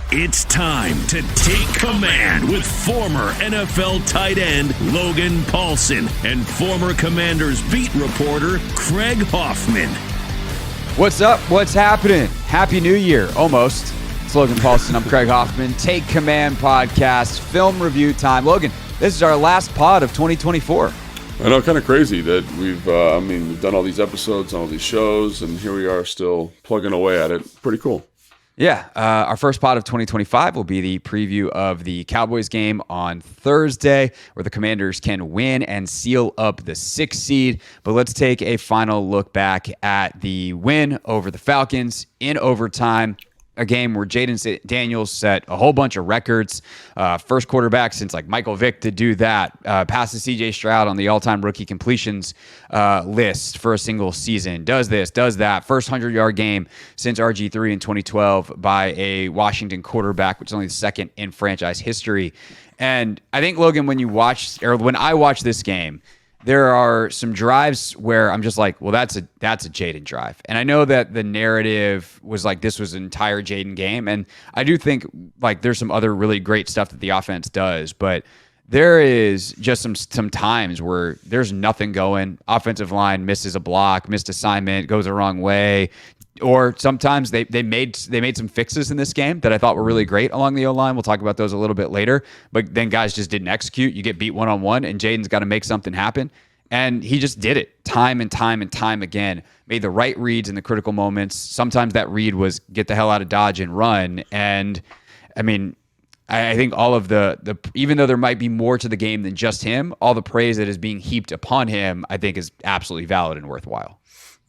It's time to take command with former NFL tight end Logan Paulsen and former Commanders beat reporter Craig Hoffman. What's up? What's happening? Happy New Year. Almost. It's Logan Paulsen. I'm Craig Hoffman. Take Command podcast, film review time. Logan, this is our last pod of 2024. I know, kind of crazy that we've done all these episodes, all these shows, and here we are still plugging away at it. Pretty cool. Yeah, our first pod of 2025 will be the preview of the Cowboys game on Thursday, where the Commanders can win and seal up the 6th seed. But let's take a final look back at the win over the Falcons in overtime. A game where Jayden Daniels set a whole bunch of records. First quarterback since like Michael Vick to do that. Passes C.J. Stroud on the all-time rookie completions list for a single season. Does this, does that. First 100-yard game since RG3 in 2012 by a Washington quarterback, which is only the second in franchise history. And I think, Logan, when I watch this game, there are some drives where I'm just like, well, that's a Jayden drive. And I know that the narrative was like this was an entire Jayden game. And I do think like there's some other really great stuff that the offense does. But there is just some times where there's nothing going. Offensive line misses a block, missed assignment, goes the wrong way. Or sometimes they made some fixes in this game that I thought were really great along the O-line. We'll talk about those a little bit later. But then guys just didn't execute. You get beat one-on-one, and Jayden's got to make something happen. And he just did it time and time and time again. Made the right reads in the critical moments. Sometimes that read was get the hell out of Dodge and run. And, I mean, I think all of the even though there might be more to the game than just him, all the praise that is being heaped upon him, I think is absolutely valid and worthwhile.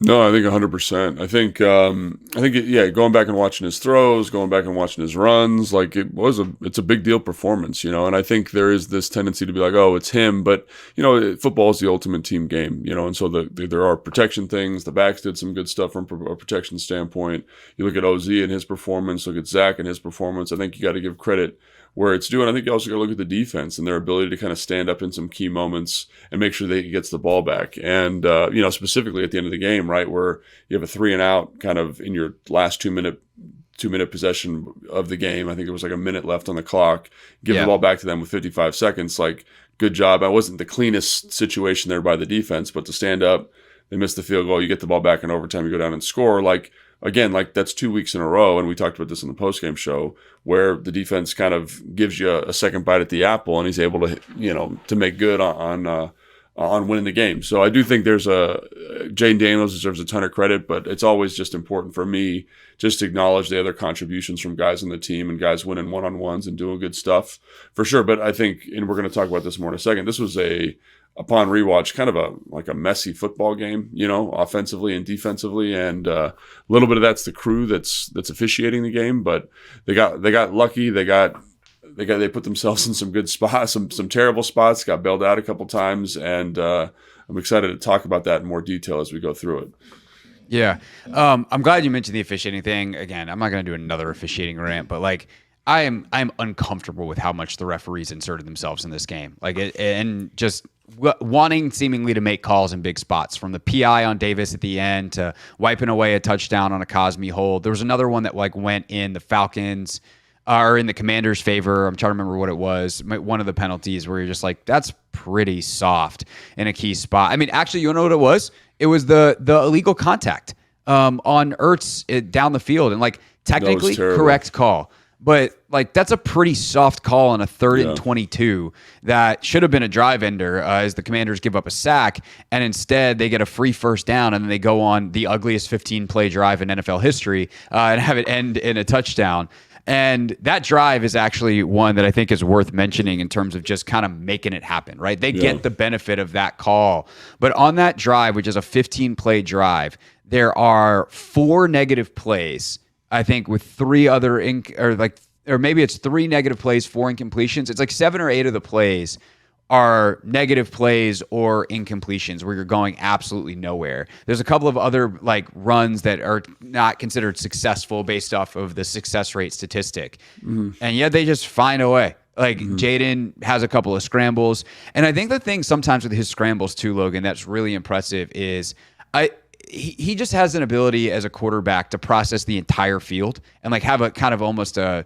No, I think 100%. I think, going back and watching his throws, going back and watching his runs, like it's a big deal performance, you know. And I think there is this tendency to be like, oh, it's him, but you know, football is the ultimate team game, you know. And so there are protection things. The backs did some good stuff from a protection standpoint. You look at OZ and his performance, look at Zach and his performance. I think you got to give credit where it's due. And I think you also got to look at the defense and their ability to kind of stand up in some key moments and make sure that he gets the ball back. And, specifically at the end of the game, right, where you have a 3-and-out kind of in your last 2-minute possession of the game. I think it was like a minute left on the clock. Give the ball back to them with 55 seconds. Like, good job. I wasn't the cleanest situation there by the defense, but to stand up, they missed the field goal. You get the ball back in overtime, you go down and score. Again, that's 2 weeks in a row, and we talked about this in the postgame show, where the defense kind of gives you a second bite at the apple, and he's able to, to make good on winning the game. So I do think Jayden Daniels deserves a ton of credit, but it's always just important for me just to acknowledge the other contributions from guys on the team and guys winning one-on-ones and doing good stuff for sure. But I think, and we're going to talk about this more in a second, this was upon rewatch, kind of a messy football game, offensively and defensively, and a little bit of that's the crew that's officiating the game. But they got lucky. They put themselves in some good spots, some terrible spots. Got bailed out a couple times, and I'm excited to talk about that in more detail as we go through it. Yeah, I'm glad you mentioned the officiating thing. Again, I'm not going to do another officiating rant, but I'm uncomfortable with how much the referees inserted themselves in this game, and just wanting seemingly to make calls in big spots, from the PI on Davis at the end to wiping away a touchdown on a Cosme hold. There was another one that went in the Falcons or in the Commanders' favor. I'm trying to remember what it was. One of the penalties where you're just like, that's pretty soft in a key spot. I mean, actually, you know what it was? It was the illegal contact on Ertz down the field, and technically correct call. But that's a pretty soft call on a 3rd and 22 that should have been a drive ender as the Commanders give up a sack, and instead they get a free first down, and then they go on the ugliest 15-play drive in NFL history and have it end in a touchdown. And that drive is actually one that I think is worth mentioning in terms of just kind of making it happen, right? They get the benefit of that call. But on that drive, which is a 15-play drive, there are 4 negative plays, I think, with 3 other or maybe it's 3 negative plays, 4 incompletions. It's 7 or 8 of the plays are negative plays or incompletions where you're going absolutely nowhere. There's a couple of other runs that are not considered successful based off of the success rate statistic. Mm-hmm. And yet they just find a way. Jayden has a couple of scrambles. And I think the thing sometimes with his scrambles too, Logan, that's really impressive is he just has an ability as a quarterback to process the entire field and have a kind of almost a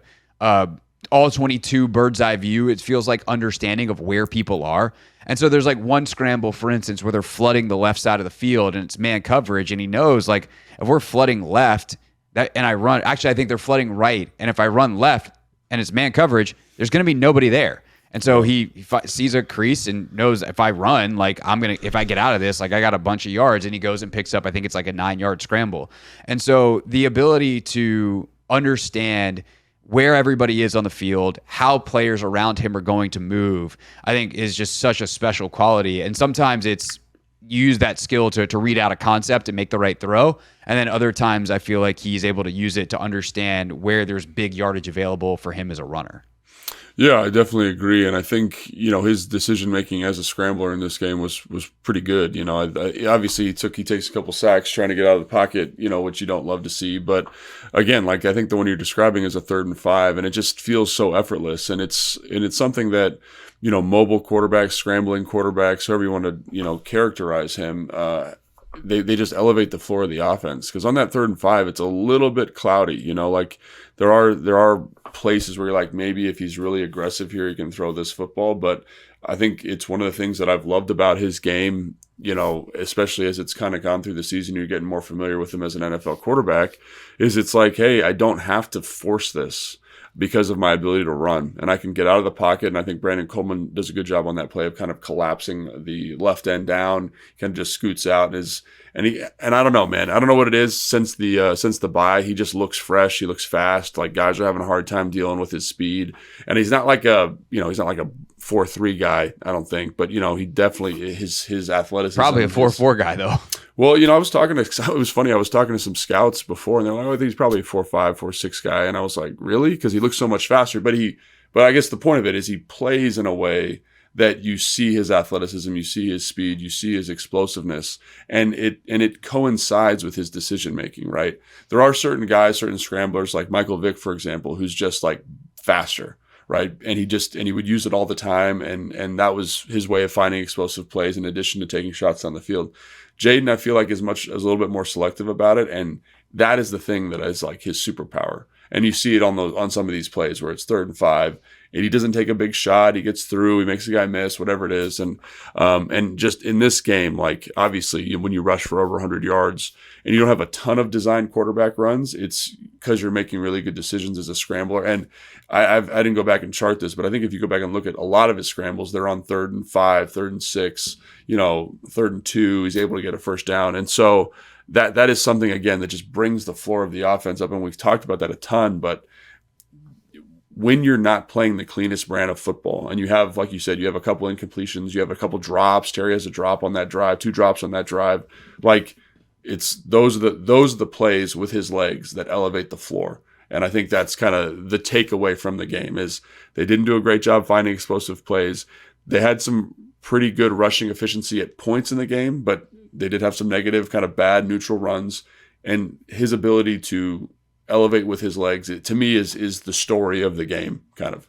all 22 bird's eye view. It feels like understanding of where people are. And so there's like one scramble, for instance, where they're flooding the left side of the field and it's man coverage. And he knows, like, if we're flooding left and I run, actually, I think they're flooding right. And if I run left and it's man coverage, there's going to be nobody there. And so he sees a crease and knows if I run, like, if I get out of this, like, I got a bunch of yards. And he goes and picks up, I think it's like a 9-yard scramble. And so the ability to understand where everybody is on the field, how players around him are going to move, I think is just such a special quality. And sometimes it's use that skill to read out a concept and make the right throw. And then other times I feel like he's able to use it to understand where there's big yardage available for him as a runner. Yeah, I definitely agree, and I think his decision making as a scrambler in this game was pretty good. Obviously he takes a couple sacks trying to get out of the pocket, which you don't love to see. But again, like, I think the one you're describing is a 3rd and 5, and it just feels so effortless, and it's something that mobile quarterbacks, scrambling quarterbacks, however you want to characterize him. They just elevate the floor of the offense, because on that 3rd and 5, it's a little bit cloudy. Like there are places where you're like, maybe if he's really aggressive here, he can throw this football. But I think it's one of the things that I've loved about his game, especially as it's kind of gone through the season, you're getting more familiar with him as an NFL quarterback, is it's like, hey, I don't have to force this because of my ability to run, and I can get out of the pocket. And I think Brandon Coleman does a good job on that play of kind of collapsing the left end down, kind of just scoots out and I don't know, man. I don't know what it is since the bye. He just looks fresh. He looks fast. Like, guys are having a hard time dealing with his speed, and he's not like a 4.3 guy, I don't think, but he definitely his athleticism. Probably a 4.4 guy though. Well, it was funny. I was talking to some scouts before, and they're like, "Oh, I think he's probably a 4.5, 4.6 guy," and I was like, "Really?" Because he looks so much faster. But I guess the point of it is he plays in a way that you see his athleticism, you see his speed, you see his explosiveness, and it coincides with his decision making. Right? There are certain guys, certain scramblers, like Michael Vick, for example, who's just like faster. Right. And he would use it all the time. And that was his way of finding explosive plays in addition to taking shots down the field. Jayden, I feel like, is a little bit more selective about it. And that is the thing that is like his superpower. And you see it on some of these plays where it's 3rd and 5 and he doesn't take a big shot. He gets through, he makes a guy miss, whatever it is. And just in this game, like, obviously when you rush for over 100 yards and you don't have a ton of designed quarterback runs, it's because you're making really good decisions as a scrambler. And I didn't go back and chart this, but I think if you go back and look at a lot of his scrambles, they're on 3rd and 5, 3rd and 6, 3rd and 2, he's able to get a first down. And so that is something, again, that just brings the floor of the offense up. And we've talked about that a ton, but when you're not playing the cleanest brand of football and you have, like you said, you have a couple incompletions, you have a couple drops, Terry has a drop on that drive, 2 drops on that drive, like, it's those are the plays with his legs that elevate the floor. And I think that's kind of the takeaway from the game is they didn't do a great job finding explosive plays. They had some pretty good rushing efficiency at points in the game, but they did have some negative, kind of bad neutral runs. And his ability to elevate with his legs, to me, is the story of the game, kind of.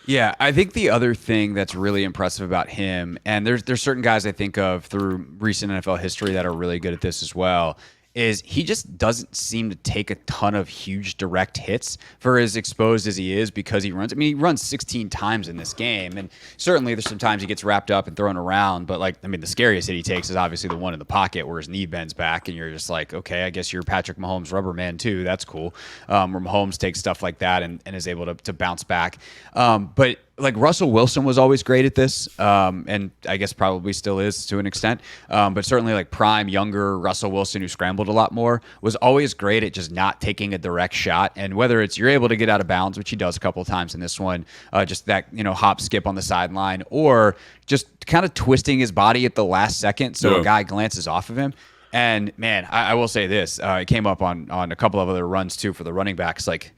Yeah, I think the other thing that's really impressive about him, and there's certain guys I think of through recent NFL history that are really good at this as well, is he just doesn't seem to take a ton of huge direct hits for as exposed as he is because he runs. I mean, he runs 16 times in this game, and certainly there's some times he gets wrapped up and thrown around, but the scariest hit he takes is obviously the one in the pocket where his knee bends back, and you're just like, okay, I guess you're Patrick Mahomes rubber man too. That's cool. Where Mahomes takes stuff like that and is able to bounce back. But like Russell Wilson was always great at this, and I guess probably still is to an extent. But certainly like prime, younger Russell Wilson, who scrambled a lot more, was always great at just not taking a direct shot. And whether it's you're able to get out of bounds, which he does a couple of times in this one, just that, hop skip on the sideline, or just kind of twisting his body at the last second so a guy glances off of him. And man, I will say this, it came up on a couple of other runs too for the running backs. Like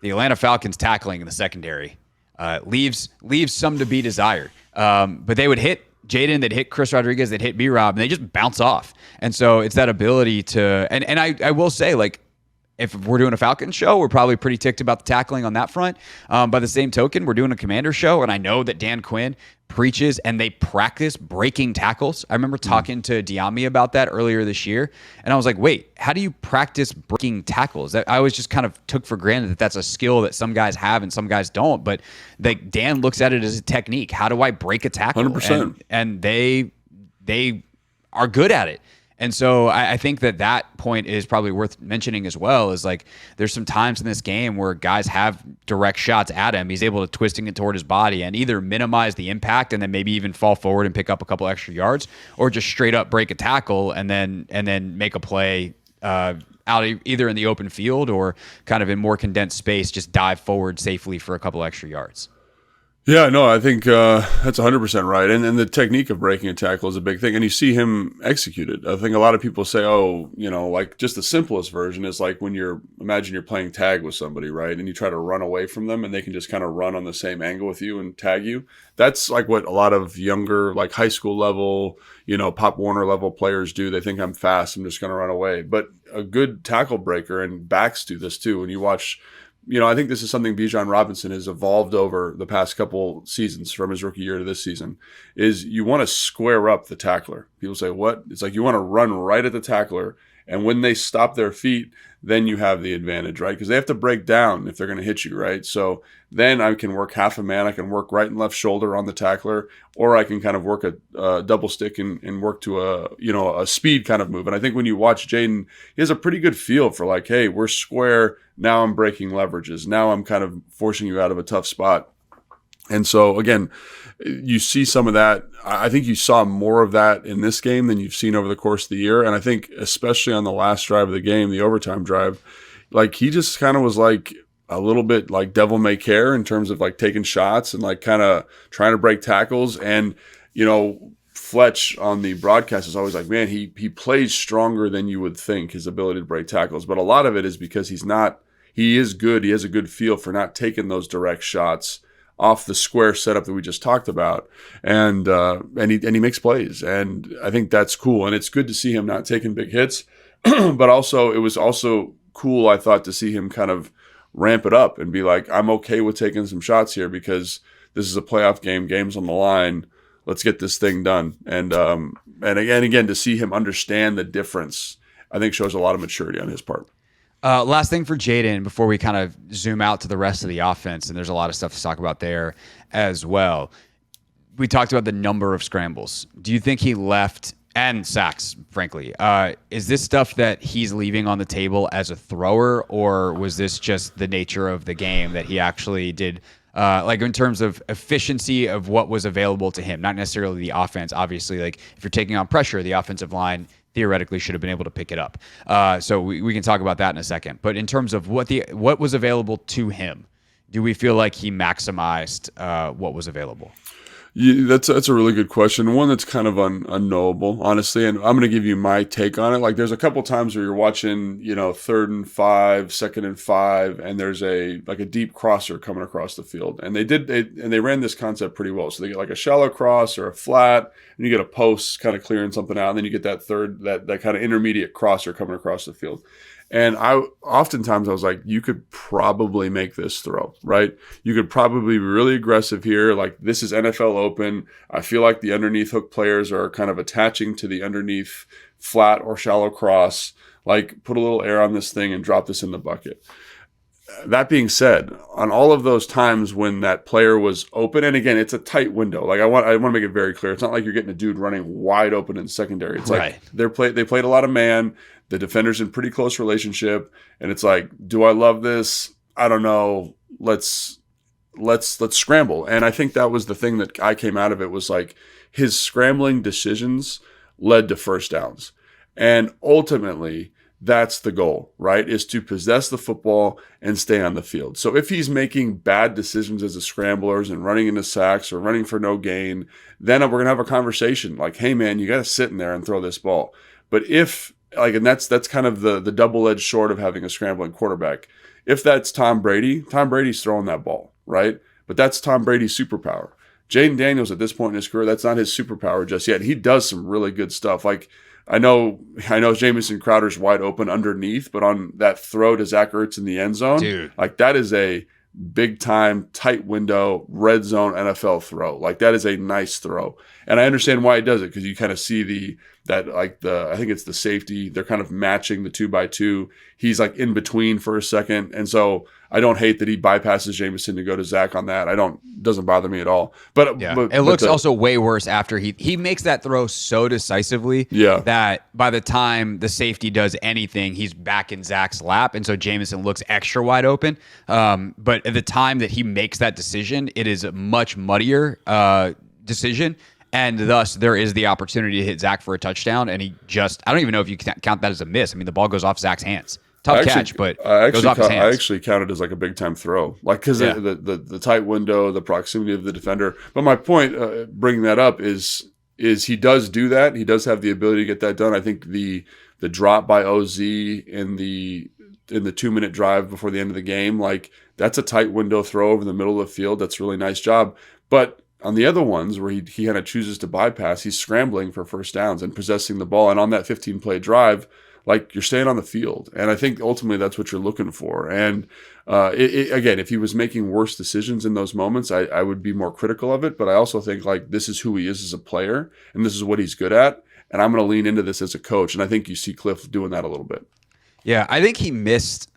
the Atlanta Falcons tackling in the secondary leaves some to be desired. But they would hit Jayden, they'd hit Chris Rodriguez, they'd hit B-Rob, and they just bounce off. And so it's that ability to, and I will say, like, if we're doing a Falcons show, we're probably pretty ticked about the tackling on that front. By the same token, we're doing a Commander show, and I know that Dan Quinn preaches and they practice breaking tackles. I remember talking to Diami about that earlier this year, and I was like, wait, how do you practice breaking tackles? I always just kind of took for granted that that's a skill that some guys have and some guys don't, but like Dan looks at it as a technique. How do I break a tackle? 100%. And they are good at it. And so I think that point is probably worth mentioning as well, is like there's some times in this game where guys have direct shots at him. He's able to twisting it toward his body and either minimize the impact and then maybe even fall forward and pick up a couple extra yards, or just straight up break a tackle and then make a play out either in the open field or kind of in more condensed space, just dive forward safely for a couple extra yards. Yeah, no, I think that's 100% right. And the technique of breaking a tackle is a big thing. And you see him execute it. I think a lot of people say, oh, like just the simplest version is like when imagine you're playing tag with somebody, right? And you try to run away from them and they can just kind of run on the same angle with you and tag you. That's like what a lot of younger, like high school level, Pop Warner level players do. They think I'm fast, I'm just going to run away. But a good tackle breaker, and backs do this too. When you watch, I think this is something Bijan Robinson has evolved over the past couple seasons from his rookie year to this season, is you want to square up the tackler. People say, what? It's like you want to run right at the tackler, and when they stop their feet, then you have the advantage, right? Because they have to break down if they're going to hit you, right? So then I can work half a man. I can work right and left shoulder on the tackler, or I can kind of work a double stick and work to a speed kind of move. And I think when you watch Jayden, he has a pretty good feel for like, hey, we're square. Now I'm breaking leverages. Now I'm kind of forcing you out of a tough spot. And so, again, you see some of that. I think you saw more of that in this game than you've seen over the course of the year. And I think especially on the last drive of the game, the overtime drive, like he just kind of was like a little bit like devil may care in terms of like taking shots and like kind of trying to break tackles. And, Fletch on the broadcast is always like, man, he plays stronger than you would think, his ability to break tackles. But a lot of it is because he is good. He has a good feel for not taking those direct shots off the square setup that we just talked about, and he makes plays, and I think that's cool, and it's good to see him not taking big hits, but also it was also cool, I thought, to see him kind of ramp it up and be like, I'm okay with taking some shots here because this is a playoff game, game's on the line, let's get this thing done, and again to see him understand the difference, I think shows a lot of maturity on his part. Last thing for Jayden before we kind of zoom out to the rest of the offense, and there's a lot of stuff to talk about there as well. We talked about the number of scrambles. Do you think he left, and sacks, frankly, is this stuff that he's leaving on the table as a thrower, or was this just the nature of the game that he actually did, like in terms of efficiency of what was available to him, not necessarily the offense? Obviously, like if you're taking on pressure, the offensive line theoretically should have been able to pick it up. So we can talk about that in a second. But in terms of what was available to him, do we feel like he maximized what was available? Yeah, that's a really good question. One that's kind of unknowable, honestly. And I'm going to give you my take on it. Like there's a couple times where you're watching, 3rd and 5, 2nd and 5, and there's a deep crosser coming across the field. And they ran this concept pretty well. So they get like a shallow cross or a flat, and you get a post kind of clearing something out, and then you get that third, that kind of intermediate crosser coming across the field. And oftentimes I was like, you could probably make this throw, right? You could probably be really aggressive here. Like this is NFL open. I feel like the underneath hook players are kind of attaching to the underneath flat or shallow cross. Like put a little air on this thing and drop this in the bucket. That being said, on all of those times when that player was open, and again, it's a tight window. Like I want to make it very clear. It's not like you're getting a dude running wide open in secondary. It's right. Like they played a lot of man. The defender's in pretty close relationship, and it's like, do I love this? I don't know. Let's scramble. And I think that was the thing that I came out of it, was like his scrambling decisions led to first downs. And ultimately, that's the goal, right? Is to possess the football and stay on the field. So if he's making bad decisions as a scramblers and running into sacks or running for no gain, then we're going to have a conversation like, hey man, you got to sit in there and throw this ball. But if and that's kind of the double-edged sword of having a scrambling quarterback. If that's Tom Brady's throwing that ball, right? But that's Tom Brady's superpower. Jayden Daniels at this point in his career, that's not his superpower just yet. He does some really good stuff. Like I know Jamison Crowder's wide open underneath, but on that throw to Zach Ertz in the end zone, dude, like that is a big time, tight window, red zone NFL throw. Like that is a nice throw. And I understand why he does it, because you kind of see I think it's the safety. They're kind of matching the 2x2. He's like in between for a second. And so I don't hate that he bypasses Jameson to go to Zach on that. Doesn't bother me at all. But it looks also way worse after he makes that throw so decisively that by the time the safety does anything, he's back in Zach's lap. And so Jameson looks extra wide open. But at the time that he makes that decision, it is a much muddier decision. And thus, there is the opportunity to hit Zach for a touchdown. And I don't even know if you can count that as a miss. I mean, the ball goes off Zach's hands. Tough catch, but goes off his hands. I actually count it as like a big time throw, like because the tight window, the proximity of the defender. But my point, bringing that up, is he does do that. He does have the ability to get that done. I think the drop by OZ in the 2-minute drive before the end of the game, like that's a tight window throw over the middle of the field. That's a really nice job. But on the other ones where he kind of chooses to bypass, he's scrambling for first downs and possessing the ball. And on that 15-play drive, like you're staying on the field. And I think ultimately that's what you're looking for. And again, if he was making worse decisions in those moments, I would be more critical of it. But I also think like this is who he is as a player and this is what he's good at. And I'm going to lean into this as a coach. And I think you see Kliff doing that a little bit. Yeah, I think he missed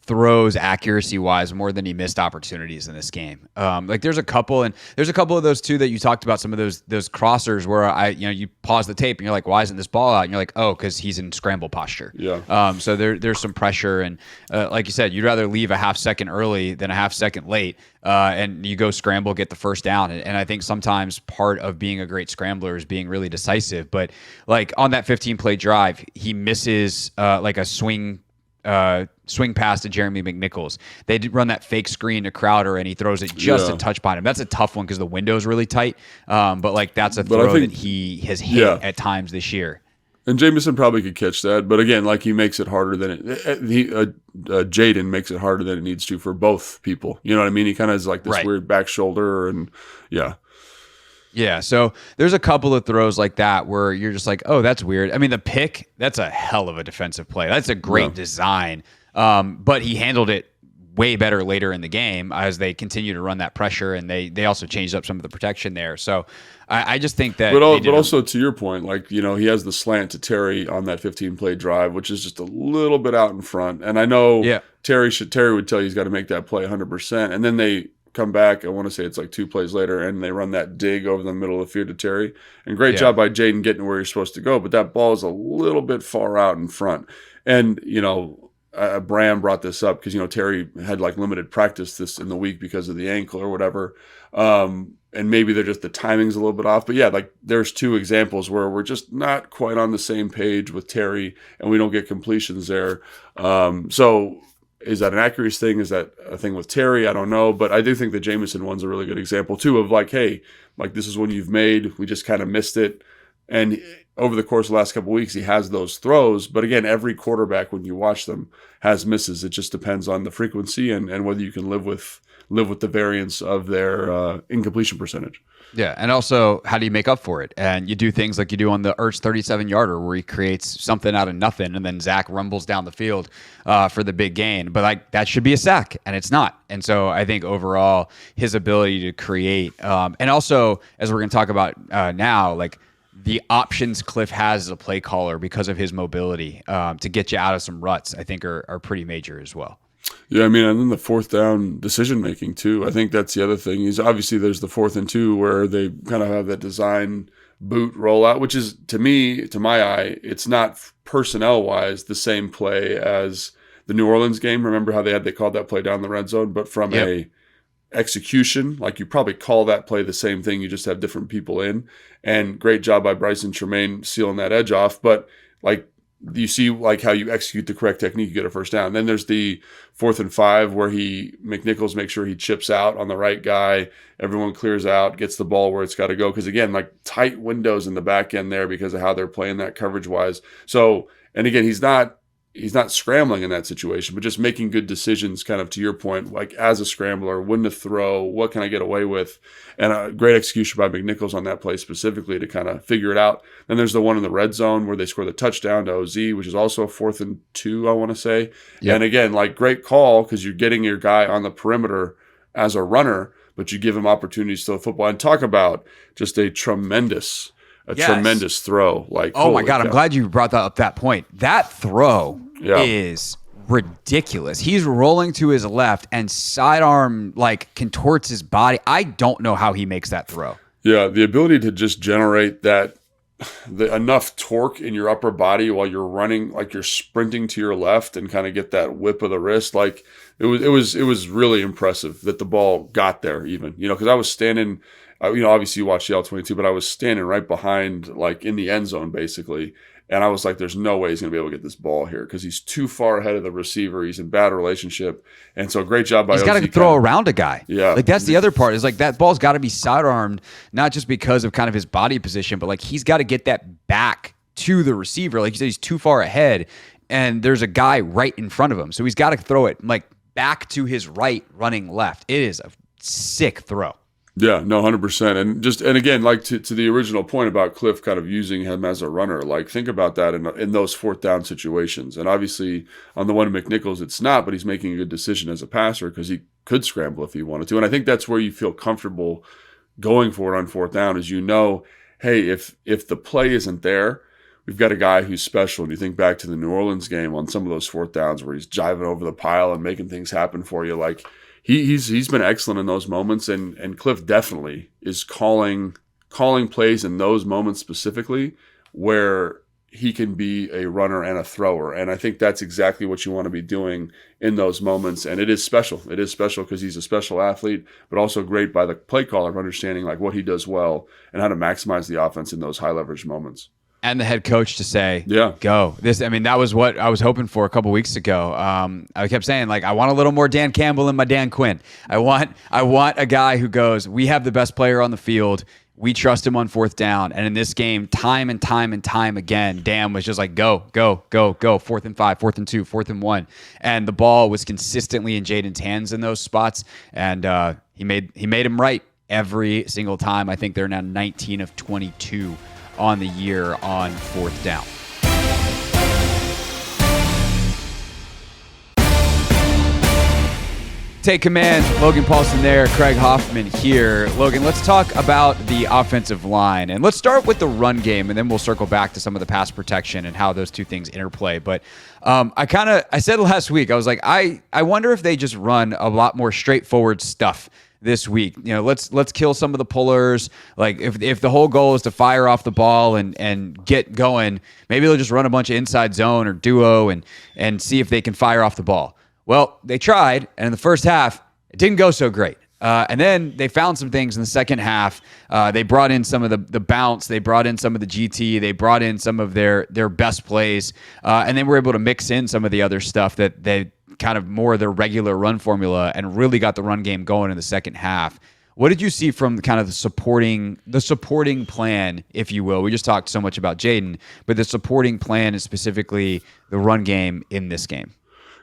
throws accuracy wise more than he missed opportunities in this game. Like there's a couple of those too that you talked about, some of those crossers where you pause the tape and you're like, why isn't this ball out? And you're like, oh, because he's in scramble posture. Yeah. So there's some pressure, and like you said, you'd rather leave a half second early than a half second late, and you go scramble, get the first down. And I think sometimes part of being a great scrambler is being really decisive. But like on that 15-play drive, he misses like a swing pass to Jeremy McNichols. They did run that fake screen to Crowder, and he throws it just a touch behind him. That's a tough one because the window's really tight. But like that's a throw that he has hit at times this year. And Jameson probably could catch that, but again, like he makes it harder than Jayden makes it harder than it needs to for both people. You know what I mean? He kind of has like this weird back shoulder, and Yeah, so there's a couple of throws like that where you're just like, oh, that's weird. I mean, the pick, that's a hell of a defensive play. That's a great design. But he handled it way better later in the game as they continue to run that pressure, and they also changed up some of the protection there. So I just think that. But also to your point, like, he has the slant to Terry on that 15-play drive, which is just a little bit out in front. And I know Terry would tell you he's got to make that play 100%. And then they come back, I want to say it's like 2 plays later, and they run that dig over the middle of the field to Terry. And great job by Jayden getting where you're supposed to go, but that ball is a little bit far out in front. And, Bram brought this up because, Terry had like limited practice this in the week because of the ankle or whatever. And maybe they're just the timing's a little bit off. But yeah, like there's 2 examples where we're just not quite on the same page with Terry and we don't get completions there. So is that an accuracy thing? Is that a thing with Terry? I don't know. But I do think the Jameson one's a really good example too of like, hey, like this is one you've made. We just kind of missed it. And over the course of the last couple of weeks, he has those throws. But again, every quarterback, when you watch them, has misses. It just depends on the frequency and whether you can live with the variance of their incompletion percentage. Yeah, and also, how do you make up for it? And you do things like you do on the Ertz 37-yarder where he creates something out of nothing, and then Zach rumbles down the field for the big gain. But like that should be a sack, and it's not. And so I think overall, his ability to create, and also, as we're going to talk about now, like the options Kliff has as a play caller because of his mobility to get you out of some ruts, I think are pretty major as well. Yeah, I mean, and then the 4th down decision making too. I think that's the other thing. Is obviously there's the 4th and 2 where they kind of have that design boot rollout, which is to my eye, it's not personnel wise the same play as the New Orleans game. Remember how they called that play down the red zone, but from a execution, like you probably call that play the same thing. You just have different people in, and great job by Bryson Tremaine sealing that edge off. But like, you see like how you execute the correct technique, you get a first down. Then there's the 4th and 5 where McNichols makes sure he chips out on the right guy. Everyone clears out, gets the ball where it's got to go. Because again, like tight windows in the back end there because of how they're playing that coverage wise. So, and again, he's not he's not scrambling in that situation, but just making good decisions, kind of to your point, like as a scrambler, when to throw, what can I get away with, and a great execution by McNichols on that play specifically to kind of figure it out. Then there's the one in the red zone where they score the touchdown to OZ, which is also a 4th and 2, I want to say. Yep. And again, like great call because you're getting your guy on the perimeter as a runner, but you give him opportunities to throw football. And talk about just a tremendous throw. Like, oh my God, I'm glad you brought that up. That point, that throw is ridiculous. He's rolling to his left and sidearm like contorts his body. I don't know how he makes that throw. Yeah, the ability to just generate enough torque in your upper body while you're running, like you're sprinting to your left, and kind of get that whip of the wrist. Like it was really impressive that the ball got there, even, because I was standing. Obviously you watch the L22, but I was standing right behind, like in the end zone basically. And I was like, there's no way he's going to be able to get this ball here because he's too far ahead of the receiver. He's in bad relationship. And so great job by He's got to throw around a guy. Yeah. Like that's the other part is like that ball's got to be sidearmed, not just because of kind of his body position, but like he's got to get that back to the receiver. Like you said, he's too far ahead and there's a guy right in front of him. So he's got to throw it like back to his right running left. It is a sick throw. Yeah, no, 100%. And again, like to the original point about Kliff kind of using him as a runner, like think about that in those 4th down situations. And obviously on the one McNichols, it's not, but he's making a good decision as a passer because he could scramble if he wanted to. And I think that's where you feel comfortable going for it on 4th down is, hey, if the play isn't there, we've got a guy who's special. And you think back to the New Orleans game on some of those 4th downs where he's jiving over the pile and making things happen for you. Like, He's been excellent in those moments, and Kliff definitely is calling plays in those moments specifically where he can be a runner and a thrower. And I think that's exactly what you want to be doing in those moments. And it is special. It is special because he's a special athlete, but also great by the play caller of understanding like what he does well and how to maximize the offense in those high leverage moments. And the head coach to say, go. That was what I was hoping for a couple weeks ago. I kept saying, like, I want a little more Dan Campbell in my Dan Quinn. I want a guy who goes, we have the best player on the field. We trust him on 4th down. And in this game, time and time and time again, Dan was just like, go, 4th and 5, 4th and 2, 4th and 1. And the ball was consistently in Jayden's hands in those spots. And he made him right every single time. I think they're now 19 of 22 on the year on 4th down. Take command. Logan Paulson there, Craig Hoffman here. Logan, let's talk about the offensive line. And let's start with the run game, and then we'll circle back to some of the pass protection and how those two things interplay. But I said last week, I was like, I wonder if they just run a lot more straightforward stuff this week. Let's kill some of the pullers. Like if the whole goal is to fire off the ball and get going, maybe they'll just run a bunch of inside zone or duo and see if they can fire off the ball. Well, they tried, and in the first half, it didn't go so great. And then they found some things in the second half. They brought in some of the bounce. They brought in some of the GT. They brought in some of their best plays. And then were able to mix in some of the other stuff that they kind of more of their regular run formula and really got the run game going in the second half. What did you see from kind of the supporting plan, if you will? We just talked so much about Jayden, but the supporting plan is specifically the run game in this game.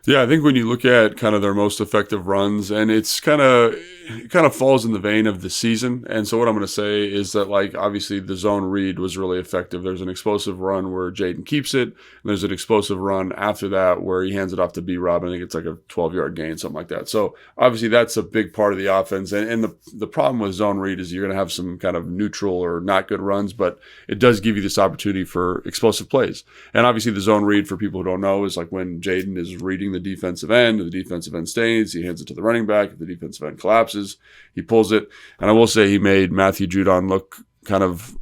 Yeah, I think when you look at kind of their most effective runs, and it kind of falls in the vein of the season. And so what I'm going to say is that, like, obviously the zone read was really effective. There's an explosive run where Jayden keeps it, and there's an explosive run after that where he hands it off to B-Rob. I think it's like a 12-yard gain, something like that. So obviously that's a big part of the offense. And the problem with zone read is you're going to have some kind of neutral or not good runs, but it does give you this opportunity for explosive plays. And obviously the zone read, for people who don't know, is like when Jayden is reading the defensive end, and the defensive end stays, he hands it to the running back. If the defensive end collapses, he pulls it. And I will say he made Matthew Judon look kind of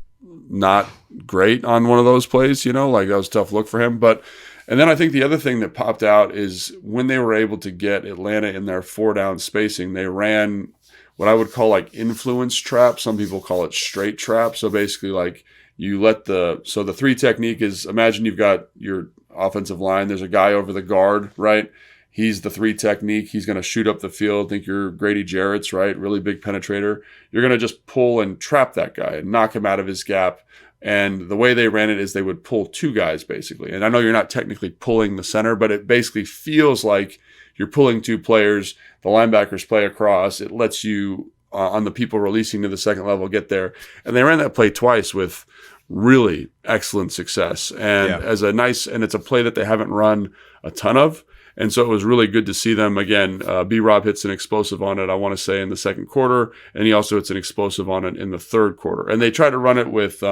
not great on one of those plays, like that was a tough look for him. And then I think the other thing that popped out is when they were able to get Atlanta in their 4-down spacing, they ran what I would call like influence trap. Some people call it straight trap. So basically like the 3 technique is, imagine you've got your offensive line. There's a guy over the guard, right? He's the 3 technique. He's going to shoot up the field. Think you're Grady Jarrett's, right? Really big penetrator. You're going to just pull and trap that guy and knock him out of his gap And the way they ran it is they would pull two guys basically. And I know you're not technically pulling the center, but it basically feels like you're pulling two players. The linebackers play across. It lets you, on the people releasing to the second level, get there. And they ran that play twice with really excellent success. And and it's a play that they haven't run a ton of. And so it was really good to see them again. B-Rob hits an explosive on it, I want to say, in the second quarter. And he also hits an explosive on it in the third quarter. And they tried to run it with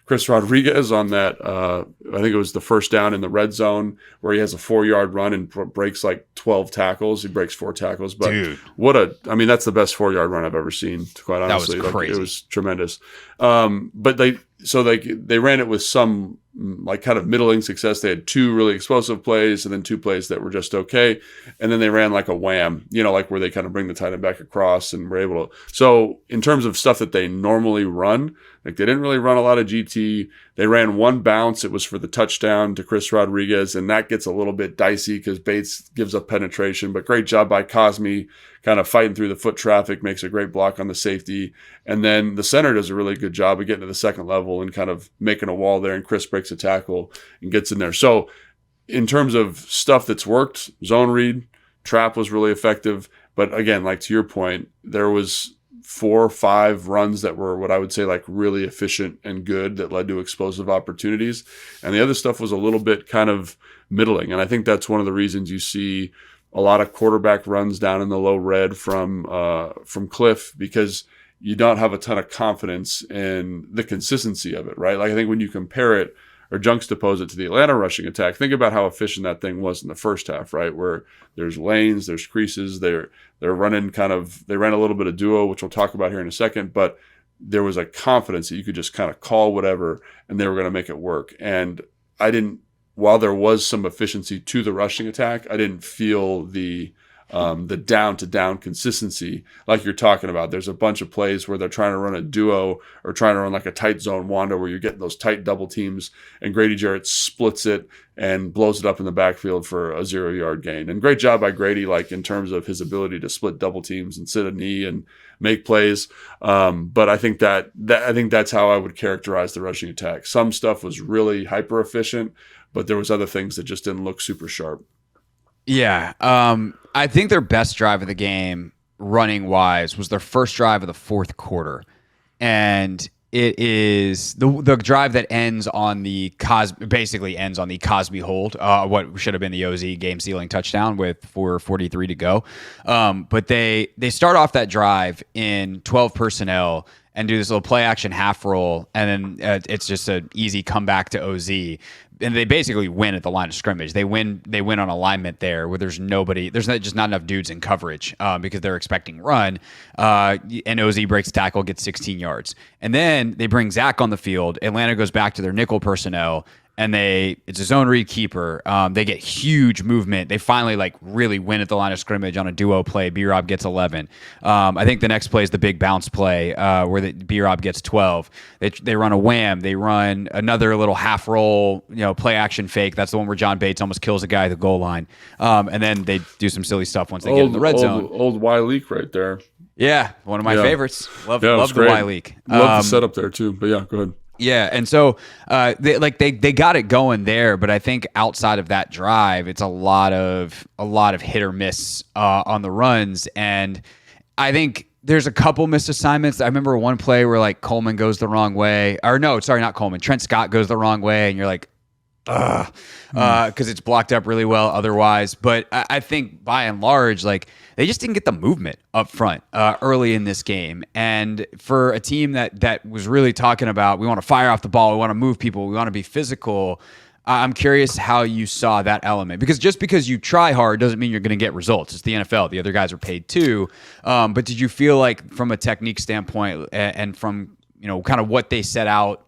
Chris Rodriguez on that. I think it was the first down in the red zone where he has a 4-yard run and breaks like 12 tackles. He breaks 4 tackles. But that's the best 4-yard run I've ever seen, quite honestly. That was crazy. It was tremendous. But they ran it with some like kind of middling success. They had 2 really explosive plays and then 2 plays that were just okay. And then they ran like a wham, like where they kind of bring the tight end back across and were able to. So in terms of stuff that they normally run, like they didn't really run a lot of GT. They ran 1 bounce. It was for the touchdown to Chris Rodriguez. And that gets a little bit dicey because Bates gives up penetration, but great job by Cosme kind of fighting through the foot traffic, makes a great block on the safety. And then the center does a really good job of getting to the second level and kind of making a wall there. And Chris breaks a tackle and gets in there. So in terms of stuff that's worked, zone read, trap was really effective. But again, like to your point, there was 4 or 5 runs that were what I would say like really efficient and good that led to explosive opportunities. And the other stuff was a little bit kind of middling. And I think that's one of the reasons you see a lot of quarterback runs down in the low red from Kliff, because you don't have a ton of confidence in the consistency of it, right? Like I think when you compare it or juxtapose it to the Atlanta rushing attack, think about how efficient that thing was in the first half, right? Where there's lanes, there's creases, they're running they ran a little bit of duo, which we'll talk about here in a second, but there was a confidence that you could just kind of call whatever and they were going to make it work. And while there was some efficiency to the rushing attack, I didn't feel the down to down consistency like you're talking about. There's a bunch of plays where they're trying to run a duo or trying to run like a tight zone wanda where you're getting those tight double teams and Grady Jarrett splits it and blows it up in the backfield for a 0-yard gain. And great job by Grady, like in terms of his ability to split double teams and sit a knee and make plays. But I think that's how I would characterize the rushing attack. Some stuff was really hyper efficient, but there was other things that just didn't look super sharp. Yeah. I think their best drive of the game, running wise, was their first drive of the fourth quarter. And it is the drive that ends on the Cosme hold, what should have been the OZ game sealing touchdown with 4:43 to go. But they start off that drive in 12 personnel and do this little play action half roll, and then it's just an easy comeback to OZ. And they basically win at the line of scrimmage. They win on alignment there where there's just not enough dudes in coverage because they're expecting run. And OZ breaks tackle, gets 16 yards. And then they bring Zach on the field. Atlanta goes back to their nickel personnel, and it's a zone read keeper. They get huge movement. They finally really win at the line of scrimmage on a duo play. B-Rob gets 11. I think the next play is the big bounce play where B-Rob gets 12. They run a wham. They run another little half roll, play action fake. That's the one where John Bates almost kills a guy at the goal line. And then they do some silly stuff once they get in the red zone. Old Y leak right there. Yeah, one of my favorites. Love the Y leak. Love the setup there too. But yeah, go ahead. Yeah, and so they got it going there, but I think outside of that drive, it's a lot of hit or miss on the runs, and I think there's a couple missed assignments. I remember one play where Coleman goes the wrong way, or no, sorry, not Coleman. Trent Scott goes the wrong way, and you're like, ugh, because it's blocked up really well otherwise. But I think by and large, they just didn't get the movement up front early in this game. And for a team that was really talking about, we want to fire off the ball, we want to move people, we want to be physical, I'm curious how you saw that element. Because just because you try hard doesn't mean you're going to get results. It's the NFL. The other guys are paid too. But did you feel like from a technique standpoint and from kind of what they set out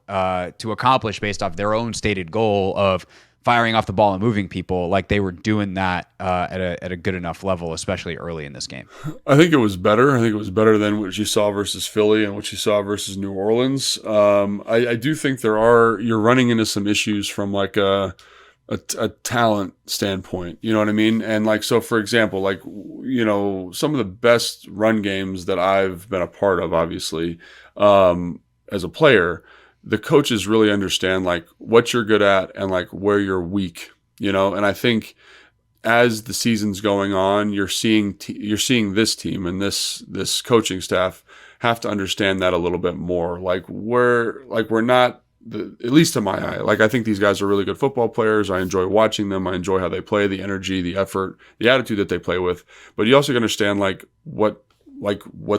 to accomplish based off their own stated goal of firing off the ball and moving people, like they were doing that at a good enough level, especially early in this game? I think it was better. I think it was better than what you saw versus Philly and what you saw versus New Orleans. I do think you're running into some issues from a talent standpoint, you know what I mean? And so for example, some of the best run games that I've been a part of, obviously, as a player, the coaches really understand like what you're good at and like where you're weak, you know. And I think as the season's going on, you're seeing this team and this coaching staff have to understand that a little bit more. Like we're not, at least to my eye, like I think these guys are really good football players. I enjoy watching them. I enjoy how they play, the energy, the effort, the attitude that they play with. But you also understand like what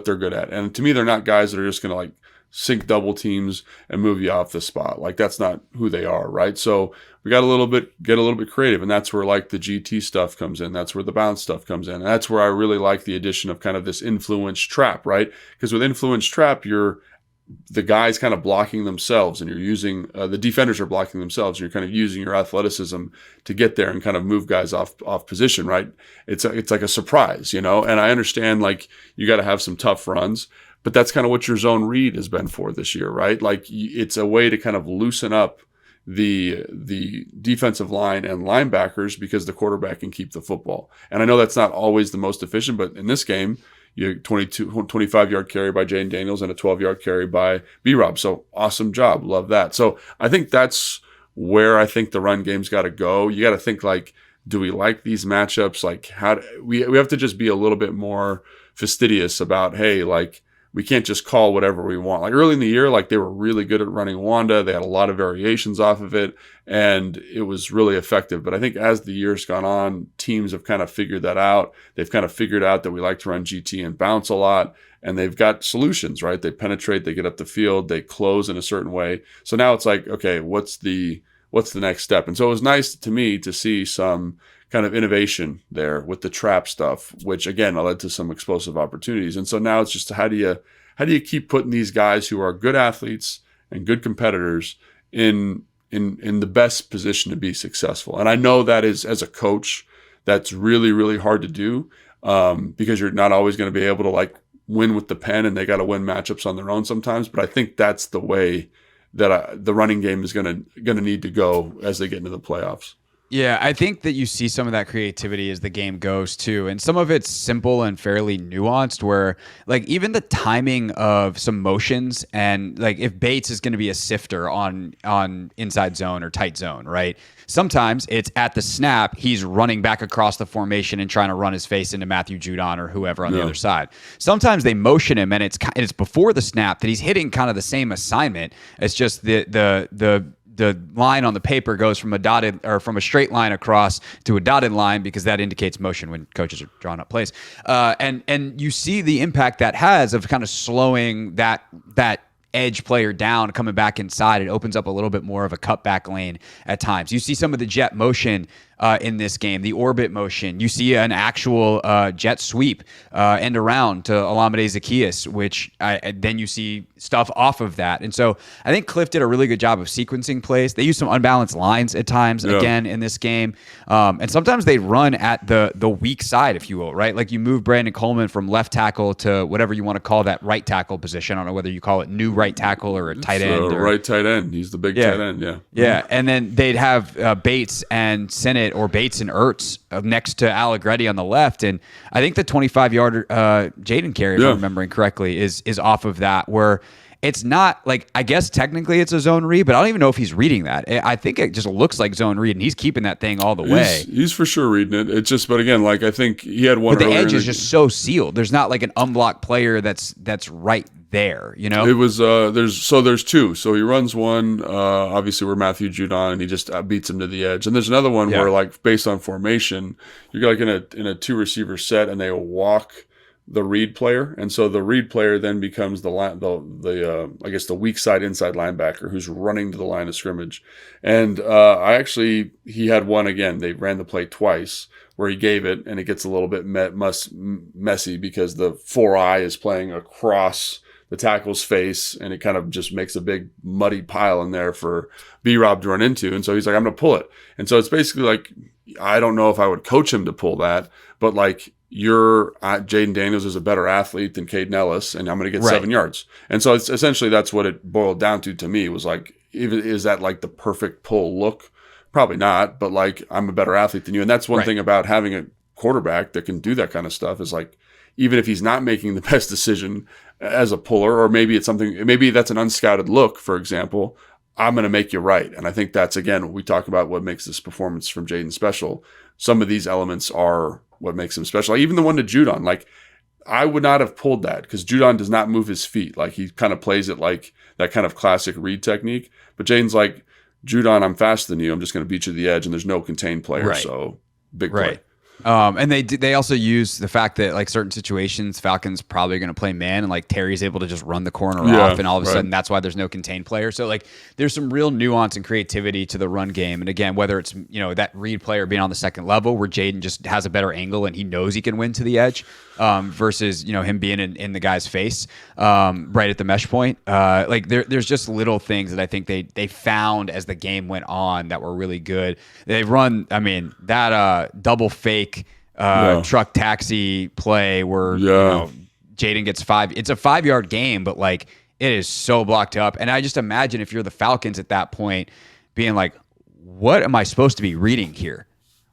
they're good at. And to me, they're not guys that are just going to like sink double teams and move you off the spot. Like that's not who they are, right? So we got get a little bit creative, and that's where like the GT stuff comes in. That's where the bounce stuff comes in. And that's where I really like the addition of kind of this influence trap, right? Because with influence trap, the guys kind of blocking themselves, and you're using the defenders are blocking themselves, and you're kind of using your athleticism to get there and kind of move guys off position, right? It's like a surprise, you know. And I understand like you got to have some tough runs, but that's kind of what your zone read has been for this year, right? Like it's a way to kind of loosen up the defensive line and linebackers because the quarterback can keep the football. And I know that's not always the most efficient, but in this game, you 25-yard carry by Jayden Daniels and a 12-yard carry by B-Rob. So awesome job. Love that. So I think that's where I think the run game's got to go. You got to think like, do we like these matchups? Like we have to just be a little bit more fastidious about, hey, like, we can't just call whatever we want. Like early in the year, like they were really good at running Wanda. They had a lot of variations off of it, and it was really effective. But I think as the year's gone on, teams have kind of figured that out. They've kind of figured out that we like to run GT and bounce a lot, and they've got solutions, right? They penetrate, they get up the field, they close in a certain way. So now it's like, okay, what's the next step? And so it was nice to me to see some kind of innovation there with the trap stuff, which again led to some explosive opportunities. And so now it's just how do you keep putting these guys who are good athletes and good competitors in the best position to be successful? And I know that is, as a coach, that's really, really hard to do because you're not always going to be able to like win with the pen, and they got to win matchups on their own sometimes. But I think that's the way that the running game is going to need to go as they get into the playoffs. Yeah, I think that you see some of that creativity as the game goes too. And some of it's simple and fairly nuanced where like even the timing of some motions, and like if Bates is going to be a sifter on inside zone or tight zone, right? Sometimes it's at the snap, he's running back across the formation and trying to run his face into Matthew Judon or whoever on the other side. Sometimes they motion him and it's before the snap that he's hitting kind of the same assignment. It's just the line on the paper goes from a straight line across to a dotted line because that indicates motion when coaches are drawing up plays. And you see the impact that has of kind of slowing that edge player down, coming back inside. It opens up a little bit more of a cutback lane at times. You see some of the jet motion in this game, the orbit motion. You see an actual jet sweep end around to Olamide Zaccheaus, which then you see stuff off of that. And so I think Kliff did a really good job of sequencing plays. They used some unbalanced lines at times, again, in this game. And sometimes they run at the weak side, if you will, right? Like you move Brandon Coleman from left tackle to whatever you want to call that right tackle position. I don't know whether you call it new right tackle or a tight end. Right tight end. He's the big tight end, Yeah, and then they'd have Bates and Sennett or Bates and Ertz next to Allegretti on the left. And I think the 25-yard Jayden carry, if I'm remembering correctly, is off of that, where it's not like, I guess technically it's a zone read, but I don't even know if he's reading that. I think it just looks like zone read, and he's keeping that thing all the way. He's for sure reading it. It's just, but again, like I think he had one. But the edge is just so sealed. There's not like an unblocked player that's right there, you know? It was there's two. So he runs one, obviously where Matthew Judon, and he just beats him to the edge. And there's another one where, like, based on formation, you're like in a two receiver set, and they walk the read player, and so the read player then becomes I guess the weak side inside linebacker who's running to the line of scrimmage. And he had one again. They ran the play twice where he gave it, and it gets a little bit messy because the 4-eye is playing across the tackle's face, and it kind of just makes a big muddy pile in there for B-Rob to run into. And so he's like, I'm going to pull it. And so it's basically like, I don't know if I would coach him to pull that, but like, Jayden Daniels is a better athlete than Caden Ellis, and I'm going to get 7 yards. And so it's essentially that's what it boiled down to me, was like, is that like the perfect pull look? Probably not, but like, I'm a better athlete than you. And that's one thing about having a quarterback that can do that kind of stuff, is like, even if he's not making the best decision as a puller, or maybe it's something, maybe that's an unscouted look, for example, I'm going to make you right. And I think that's, again, what we talk about, what makes this performance from Jayden special. Some of these elements are what makes him special. Like even the one to Judon, like I would not have pulled that because Judon does not move his feet. Like he kind of plays it like that kind of classic read technique. But Jayden's like, Judon, I'm faster than you. I'm just going to beat you to the edge, and there's no contained player. Right. So big play. Right. And they also use the fact that like certain situations, Falcons probably going to play man, and like Terry's able to just run the corner off, and all of a sudden that's why there's no contained player. So like there's some real nuance and creativity to the run game. And again, whether it's that read player being on the second level where Jayden just has a better angle and he knows he can win to the edge, versus him being in the guy's face right at the mesh point. Like there's just little things that I think they found as the game went on that were really good. They run, I mean, that double fake truck taxi play where Jayden gets 5. It's a 5-yard game, but like it is so blocked up. And I just imagine if you're the Falcons at that point being like, what am I supposed to be reading here?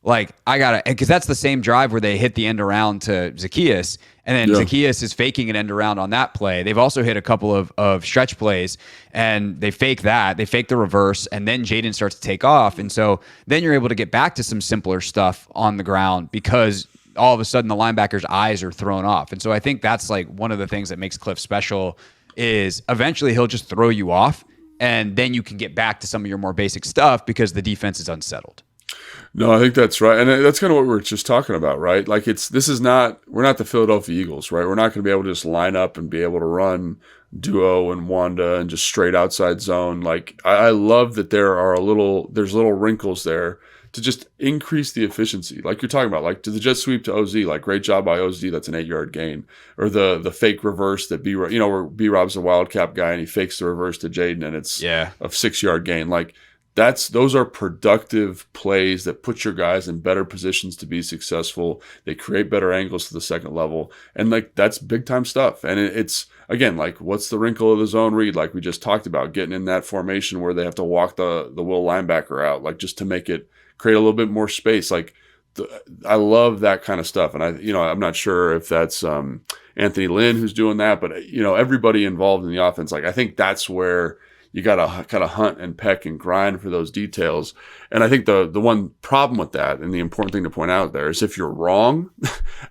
Like I gotta, because that's the same drive where they hit the end around to Zacchaeus, and then Zacchaeus is faking an end around on that play. They've also hit a couple of stretch plays, and they fake that. They fake the reverse, and then Jayden starts to take off, and so then you're able to get back to some simpler stuff on the ground because all of a sudden the linebacker's eyes are thrown off. And so I think that's like one of the things that makes Kliff special is eventually he'll just throw you off, and then you can get back to some of your more basic stuff because the defense is unsettled. No, I think that's right. And that's kind of what we were just talking about, right? Like we're not the Philadelphia Eagles, right? We're not going to be able to just line up and be able to run duo and Wanda and just straight outside zone. Like I love that there's little wrinkles there to just increase the efficiency. Like you're talking about, like to the jet sweep to OZ, like great job by OZ. That's an 8-yard gain. Or the fake reverse that where B-Rob's a wildcat guy and he fakes the reverse to Jayden and it's a 6-yard gain. Like, those are productive plays that put your guys in better positions to be successful. They create better angles to the second level. And like, that's big time stuff. And it's again, like what's the wrinkle of the zone read? Like we just talked about getting in that formation where they have to walk the will linebacker out, like just to make it create a little bit more space. Like I love that kind of stuff. And I'm not sure if that's Anthony Lynn who's doing that, but everybody involved in the offense, like I think that's where you got to kind of hunt and peck and grind for those details. And I think the one problem with that, and the important thing to point out there, is if you're wrong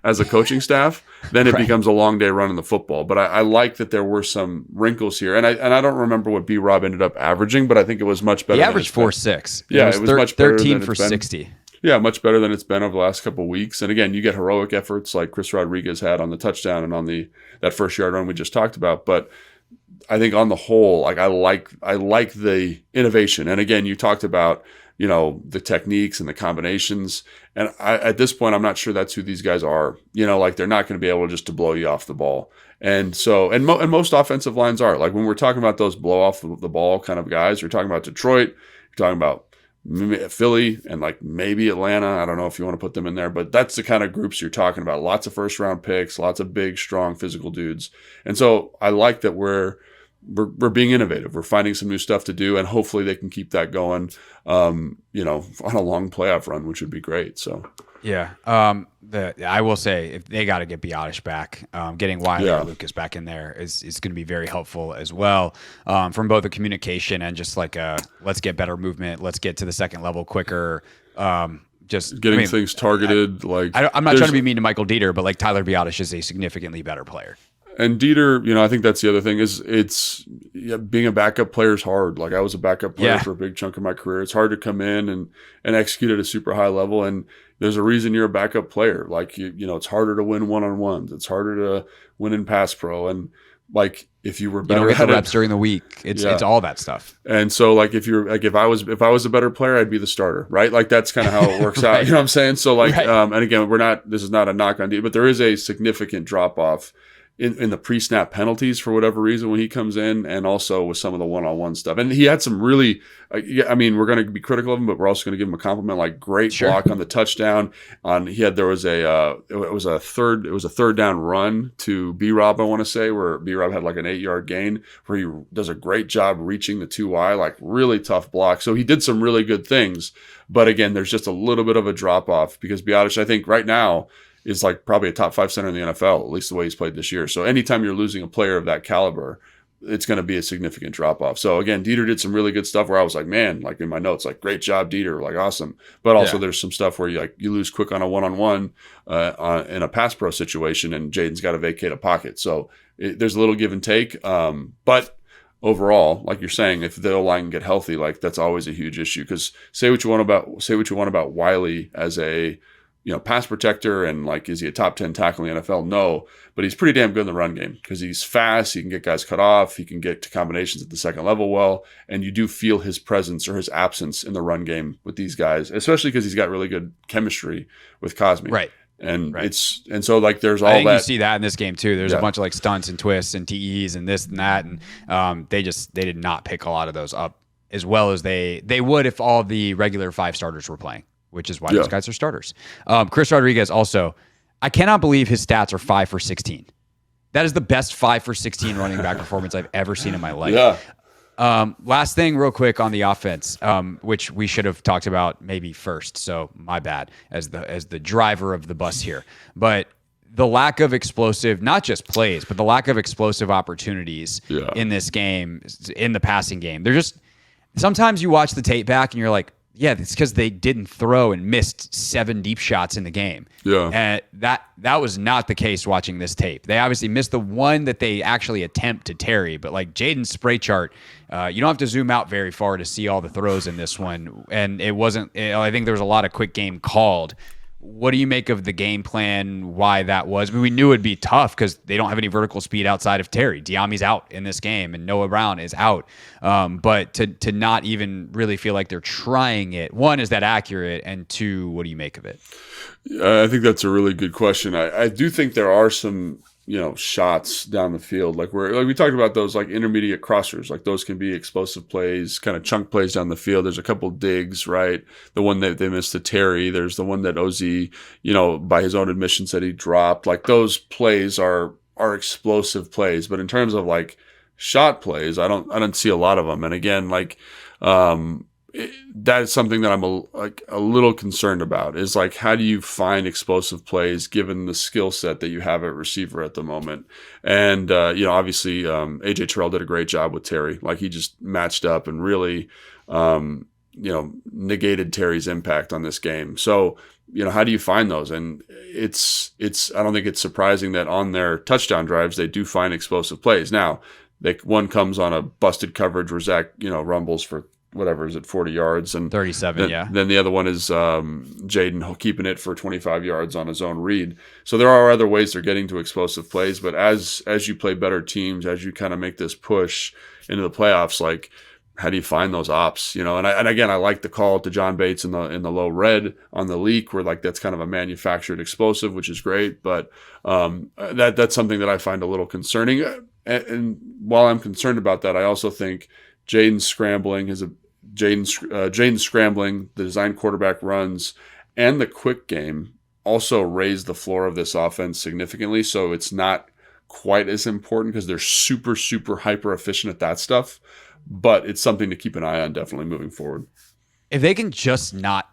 as a coaching staff, then it becomes a long day running the football. But I like that there were some wrinkles here. And I don't remember what B-Rob ended up averaging, but I think it was much better. He averaged 4.6. Yeah, it was much better 13 for 60. Yeah, much better than it's been over the last couple of weeks. And again, you get heroic efforts like Chris Rodriguez had on the touchdown and on that first yard run we just talked about. But I think on the whole, like I like the innovation. And again, you talked about, the techniques and the combinations. And at this point, I'm not sure that's who these guys are. Like they're not going to be able just to blow you off the ball. And so, and most offensive lines are. Like when we're talking about those blow off the ball kind of guys, you're talking about Detroit, you're talking about Philly, and like maybe Atlanta. I don't know if you want to put them in there, but that's the kind of groups you're talking about. Lots of first round picks, lots of big, strong, physical dudes. And so I like that we're being innovative. We're finding some new stuff to do, and hopefully they can keep that going, on a long playoff run, which would be great. So, yeah. I will say if they got to get Biotish back, getting Wiley or Lucas back in there is going to be very helpful as well, from both the communication and just like let's get better movement. Let's get to the second level quicker. Just getting things targeted. I'm not trying to be mean to Michael Dieter, but like Tyler Biotish is a significantly better player. And Dieter, I think that's the other thing is being a backup player is hard. Like I was a backup player for a big chunk of my career. It's hard to come in and execute at a super high level. And there's a reason you're a backup player. Like it's harder to win one-on-ones. It's harder to win in pass pro. And like if you were better, you don't get the reps during the week. It's all that stuff. And so like if I was a better player, I'd be the starter, right? Like that's kind of how it works out. You know what I'm saying? So like, and again, this is not a knock on Dieter, but there is a significant drop off in the pre-snap penalties for whatever reason when he comes in, and also with some of the one-on-one stuff. And he had some really, we're going to be critical of him, but we're also going to give him a compliment. Like great block on the touchdown. It was a third down run to B-Rob, I want to say, where B-Rob had like an 8-yard gain, where he does a great job reaching the 2Y, like really tough block. So he did some really good things, but again, there's just a little bit of a drop off because Biotish, I think right now, is like probably a top 5 center in the NFL, at least the way he's played this year. So anytime you're losing a player of that caliber, it's going to be a significant drop off. So again, Dieter did some really good stuff where I was like, man, like in my notes, like great job, Dieter, like awesome. But also there's some stuff where you lose quick on a one-on-one in a pass pro situation, and Jayden's got to vacate a pocket. So there's a little give and take. But overall, like you're saying, if the O-line can get healthy, like that's always a huge issue. Because say what you want about Wiley as a pass protector, and like, is he a top 10 tackle in the NFL? No, but he's pretty damn good in the run game because he's fast. He can get guys cut off. He can get to combinations at the second level well. And you do feel his presence or his absence in the run game with these guys, especially because he's got really good chemistry with Cosme. Right. And so like there's all I think that. You see that in this game too. There's a bunch of like stunts and twists and TEs and this and that. And they did not pick a lot of those up as well as they would if all the regular 5 starters were playing, which is why those guys are starters. Chris Rodriguez also, I cannot believe his stats are 5 for 16. That is the best 5 for 16 running back performance I've ever seen in my life. Yeah. Last thing real quick on the offense, which we should have talked about maybe first. So my bad as the driver of the bus here. But the lack of explosive, not just plays, but the lack of explosive opportunities in this game, in the passing game. They're just, sometimes you watch the tape back and you're like, yeah, it's because they didn't throw and missed 7 deep shots in the game. Yeah. And that was not the case watching this tape. They obviously missed the one that they actually attempt to Terry, but like Jayden's spray chart, you don't have to zoom out very far to see all the throws in this one. And it wasn't, I think there was a lot of quick game called. What do you make of the game plan, why that was? I mean, we knew it'd be tough because they don't have any vertical speed outside of Terry. Diami's out in this game, and Noah Brown is out. But to not even really feel like they're trying it, one, is that accurate? And two, what do you make of it? I think that's a really good question. I do think there are some shots down the field, like we talked about those like intermediate crossers, like those can be explosive plays, kind of chunk plays down the field. There's a couple digs, right? The one that they missed to Terry. There's the one that Ozzy, by his own admission said he dropped. Like those plays are explosive plays, but in terms of like shot plays, I don't see a lot of them. And again, like that is something that I'm a little concerned about, is like, how do you find explosive plays given the skill set that you have at receiver at the moment? And, obviously AJ Terrell did a great job with Terry. Like he just matched up and really, negated Terry's impact on this game. So, how do you find those? And I don't think it's surprising that on their touchdown drives, they do find explosive plays. Now, one comes on a busted coverage where Zach, rumbles for whatever is it, 40 yards and 37. Then the other one is Jayden keeping it for 25 yards on his own read. So there are other ways they're getting to explosive plays, but as you play better teams, as you kind of make this push into the playoffs, like how do you find those ops? And again, I like the call to John Bates in the low red on the leak, where like that's kind of a manufactured explosive, which is great, but that's something that I find a little concerning. And while I'm concerned about that, I also think Jayden scrambling, the design quarterback runs, and the quick game also raise the floor of this offense significantly. So it's not quite as important because they're super, super hyper efficient at that stuff. But it's something to keep an eye on definitely moving forward. If they can just not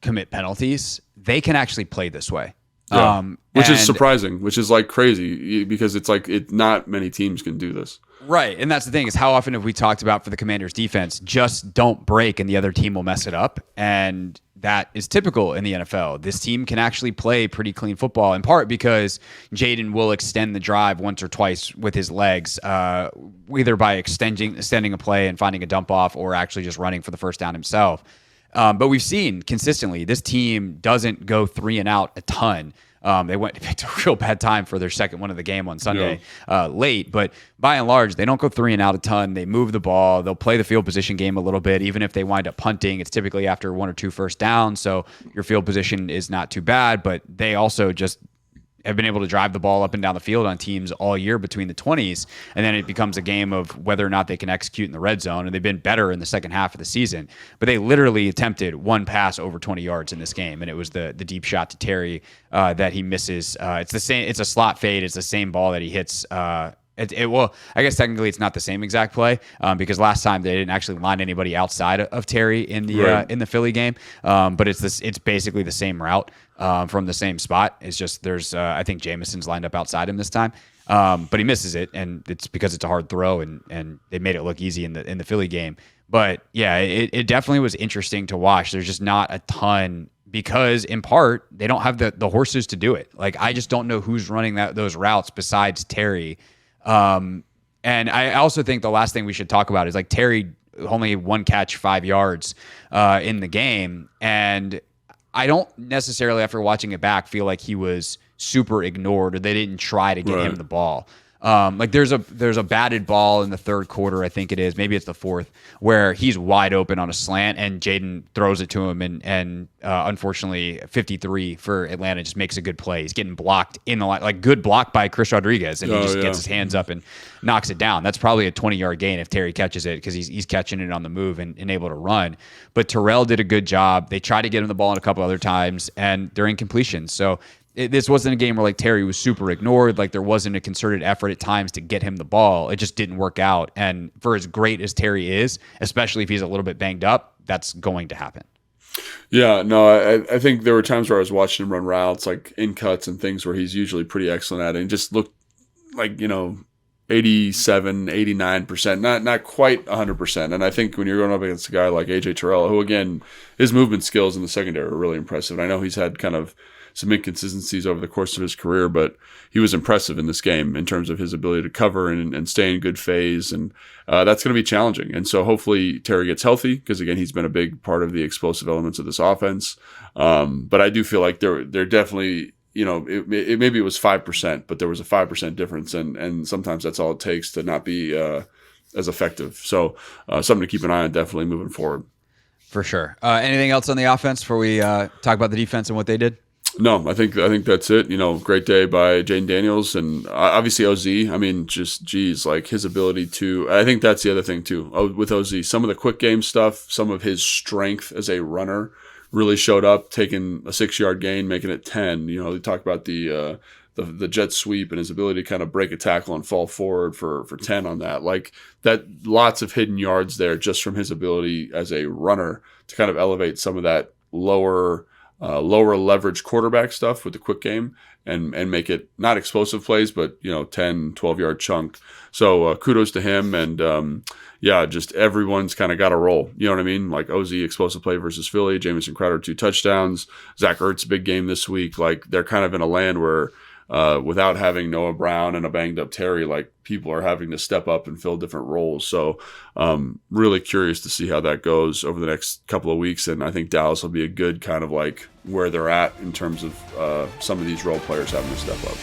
commit penalties, they can actually play this way. Yeah. Which is surprising, which is like crazy because it's like not many teams can do this. Right. And that's the thing, is how often have we talked about for the Commanders defense, just don't break and the other team will mess it up. And that is typical in the NFL. This team can actually play pretty clean football, in part because Jayden will extend the drive once or twice with his legs, either by extending a play and finding a dump off, or actually just running for the first down himself. But we've seen consistently this team doesn't go 3 and out a ton. They picked a real bad time for their second one of the game on Sunday late, but by and large, they don't go 3 and out a ton. They move the ball. They'll play the field position game a little bit. Even if they wind up punting, it's typically after 1 or 2 first downs, so your field position is not too bad, but they also just have been able to drive the ball up and down the field on teams all year between the 20s, and then it becomes a game of whether or not they can execute in the red zone, and they've been better in the second half of the season. But they literally attempted 1 pass over 20 yards in this game, and it was the deep shot to Terry that he misses. It's the same. It's a slot fade. It's the same ball that he hits Well, I guess technically it's not the same exact play because last time they didn't actually line anybody outside of Terry in the Philly game. But it's basically the same route from the same spot. It's just there's I think Jameson's lined up outside him this time. But he misses it, and it's because it's a hard throw, and they made it look easy in the Philly game. But yeah, it definitely was interesting to watch. There's just not a ton because, in part, they don't have the horses to do it. Like, I just don't know who's running those routes besides Terry. And I also think the last thing we should talk about is like Terry only one catch, 5 yards in the game, and I don't necessarily, after watching it back, feel like he was super ignored or they didn't try to get him the ball. Like there's a batted ball in the third quarter, I think it is, maybe it's the fourth, where he's wide open on a slant and Jayden throws it to him and unfortunately 53 for Atlanta just makes a good play. He's getting blocked in the line, like good block by Chris Rodriguez, and he just gets his hands up and knocks it down. That's probably a 20-yard gain if Terry catches it because he's catching it on the move and able to run. But Terrell did a good job. They tried to get him the ball in a couple other times and they're incompletions. So this wasn't a game where like Terry was super ignored. Like there wasn't a concerted effort at times to get him the ball. It just didn't work out. And for as great as Terry is, especially if he's a little bit banged up, that's going to happen. Yeah, no, I think there were times where I was watching him run routes, like in cuts and things where he's usually pretty excellent at it and just looked like, 87, 89%, not quite 100%. And I think when you're going up against a guy like AJ Terrell, who again, his movement skills in the secondary are really impressive. And I know he's had kind of some inconsistencies over the course of his career, but he was impressive in this game in terms of his ability to cover and stay in good phase. And that's going to be challenging. And so hopefully Terry gets healthy because, again, he's been a big part of the explosive elements of this offense. But I do feel like they're definitely, maybe it was 5%, but there was a 5% difference. And sometimes that's all it takes to not be as effective. So something to keep an eye on definitely moving forward. For sure. Anything else on the offense before we talk about the defense and what they did? No, I think that's it. Great day by Jayden Daniels and obviously OZ. I mean, like his ability to. I think that's the other thing too with OZ. Some of the quick game stuff, some of his strength as a runner really showed up. Taking a 6-yard gain, making it 10. They talk about the jet sweep and his ability to kind of break a tackle and fall forward for 10 on that. Like that, lots of hidden yards there just from his ability as a runner to kind of elevate some of that lower leverage quarterback stuff with the quick game and make it not explosive plays, but 10, 12-yard chunk. So kudos to him. And just everyone's kind of got a role. You know what I mean? Like OZ explosive play versus Philly, Jamison Crowder 2 touchdowns, Zach Ertz big game this week. Like they're kind of in a land where without having Noah Brown and a banged up Terry, like people are having to step up and fill different roles. So really curious to see how that goes over the next couple of weeks. And I think Dallas will be a good kind of like where they're at in terms of some of these role players having to step up.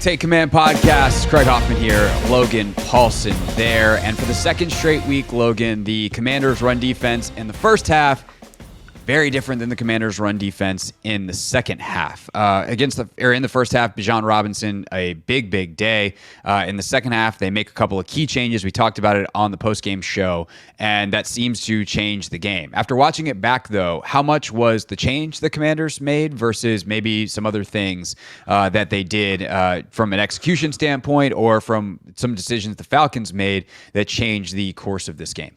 Take Command Podcast. Craig Hoffman here, Logan Paulson there. And for the second straight week, Logan, the Commanders' run defense in the first half, very different than the Commanders' run defense in the second half. In the first half, Bijan Robinson, a big day. In the second half, they make a couple of key changes. We talked about it on the postgame show, and that seems to change the game. After watching it back, though, how much was the change the Commanders made versus maybe some other things that they did from an execution standpoint or from some decisions the Falcons made that changed the course of this game?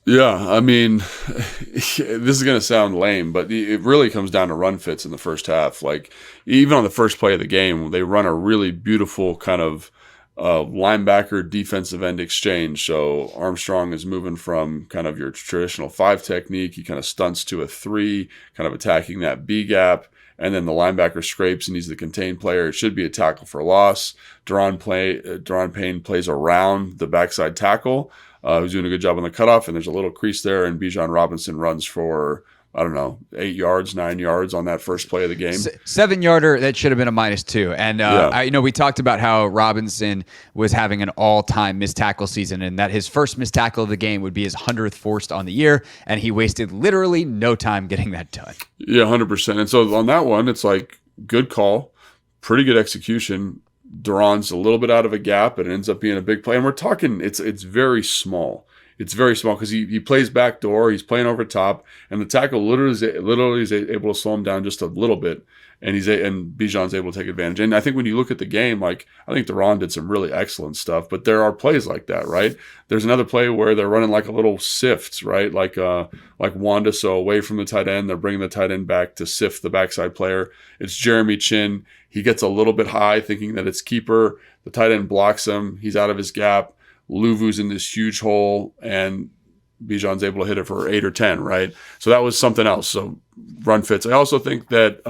Yeah, I mean, this is going to sound lame, but it really comes down to run fits in the first half. Like, even on the first play of the game, they run a really beautiful kind of linebacker defensive end exchange. So Armstrong is moving from kind of your traditional 5 technique. He kind of stunts to a 3, kind of attacking that B gap. And then the linebacker scrapes and he's the contained player. It should be a tackle for loss. Daron Payne plays around the backside tackle. Who's doing a good job on the cutoff, and there's a little crease there, and Bijan Robinson runs for, 8 yards, 9 yards on that first play of the game. 7-yarder, that should have been a -2. And we talked about how Robinson was having an all-time missed tackle season, and that his first missed tackle of the game would be his 100th forced on the year, and he wasted literally no time getting that done. Yeah, 100%. And so on that one, it's like, good call, pretty good execution. Daron's a little bit out of a gap, but it ends up being a big play. And we're talking, it's very small. It's very small because he plays back door. He's playing over top, and the tackle literally is able to slow him down just a little bit. And Bijan's able to take advantage. And I think when you look at the game, like I think Duran did some really excellent stuff, but there are plays like that, right? There's another play where they're running like a little sift, right? Like Wanda, so away from the tight end, they're bringing the tight end back to sift the backside player. It's Jeremy Chin. He gets a little bit high, thinking that it's keeper. The tight end blocks him. He's out of his gap. Luvu's in this huge hole, and Bijan's able to hit it for 8 or 10, right? So that was something else. So run fits. I also think that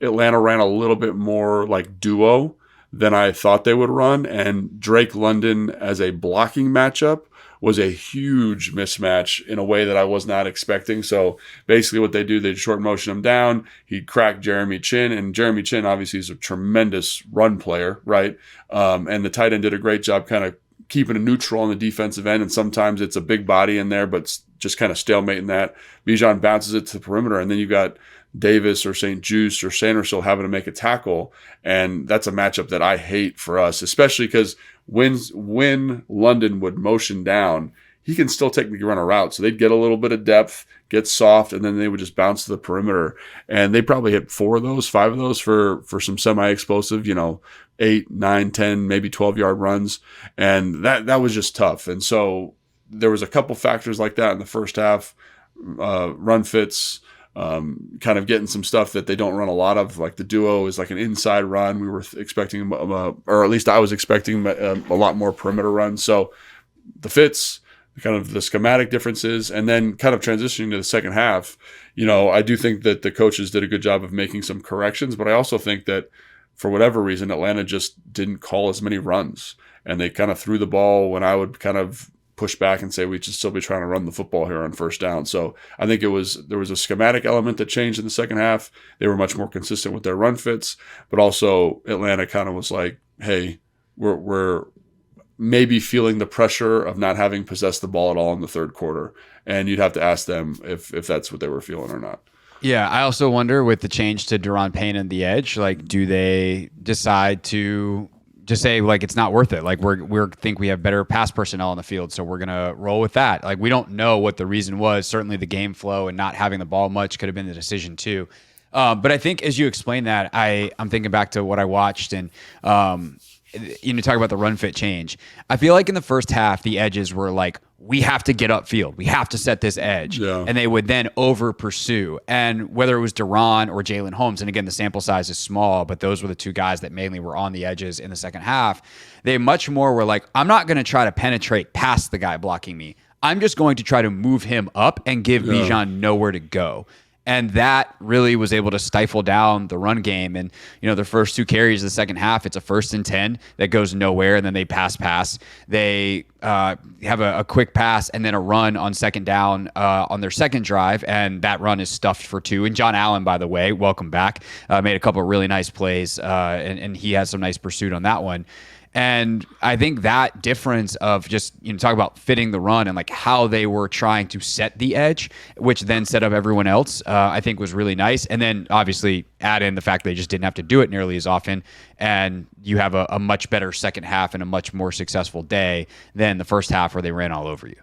Atlanta ran a little bit more like duo than I thought they would run, and Drake London as a blocking matchup was a huge mismatch in a way that I was not expecting. So basically what they do, they short motion him down. He'd crack Jeremy Chin, and Jeremy Chin obviously is a tremendous run player, right? And the tight end did a great job kind of keeping a neutral on the defensive end, and sometimes it's a big body in there, but just kind of stalemating that. Bijan bounces it to the perimeter, and then you got Davis or St. Juice or Sanderson having to make a tackle, and that's a matchup that I hate for us, especially because when London would motion down, he can still technically run a route. So they'd get a little bit of depth, get soft, and then they would just bounce to the perimeter. And they probably hit 5 of those for some semi-explosive, 8, 9, 10, maybe 12-yard runs. And that was just tough. And so there was a couple factors like that in the first half. Run fits, kind of getting some stuff that they don't run a lot of, like the duo is like an inside run. We were expecting, or at least I was expecting a lot more perimeter runs. So the fits, kind of the schematic differences, and then kind of transitioning to the second half, I do think that the coaches did a good job of making some corrections, but I also think that for whatever reason, Atlanta just didn't call as many runs, and they kind of threw the ball when I would kind of push back and say we should still be trying to run the football here on first down. So I think there was a schematic element that changed in the second half. They were much more consistent with their run fits, but also Atlanta kind of was like, hey, we're maybe feeling the pressure of not having possessed the ball at all in the third quarter. And you'd have to ask them if that's what they were feeling or not. Yeah, I also wonder with the change to Duran Payne and the edge, like, do they decide to just say, like, it's not worth it? Like, we think we have better pass personnel on the field, so we're going to roll with that. Like, we don't know what the reason was. Certainly the game flow and not having the ball much could have been the decision too. But I think as you explain that, I'm thinking back to what I watched, and talk about the run fit change. I feel like in the first half, the edges were like, we have to get upfield. We have to set this edge. Yeah. And they would then over pursue. And whether it was Duran or Jalen Holmes, and again, the sample size is small, but those were the two guys that mainly were on the edges in the second half. They much more were like, I'm not going to try to penetrate past the guy blocking me. I'm just going to try to move him up and give Bijan nowhere to go. And that really was able to stifle down the run game. And, the first 2 carries of the second half, it's a 1st and 10 that goes nowhere. And then they pass. They have a quick pass and then a run on second down on their second drive. And that run is stuffed for 2. And John Allen, by the way, welcome back, made a couple of really nice plays. And he has some nice pursuit on that one. And I think that difference of just, talk about fitting the run and like how they were trying to set the edge, which then set up everyone else, I think was really nice. And then obviously add in the fact they just didn't have to do it nearly as often. And you have a much better second half and a much more successful day than the first half where they ran all over you.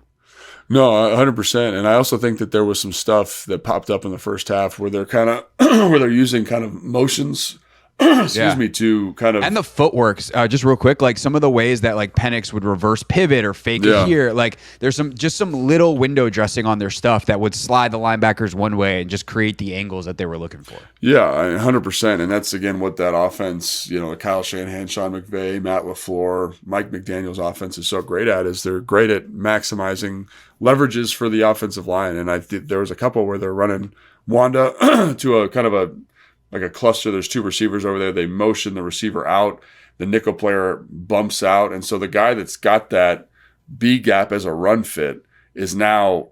No, 100%. And I also think that there was some stuff that popped up in the first half where they're kind of, where they're using kind of motions to kind of, and the footwork, just real quick, like some of the ways that like Penix would reverse pivot or fake it here, like there's some little window dressing on their stuff that would slide the linebackers one way and just create the angles that they were looking for. Yeah, 100%. And that's again what that offense, Kyle Shanahan, Sean McVay, Matt LaFleur, Mike McDaniel's offense is so great at, is they're great at maximizing leverages for the offensive line. And there was a couple where they're running Wanda to a kind of like a cluster. There's 2 receivers over there. They motion the receiver out. The nickel player bumps out. And so the guy that's got that B gap as a run fit is now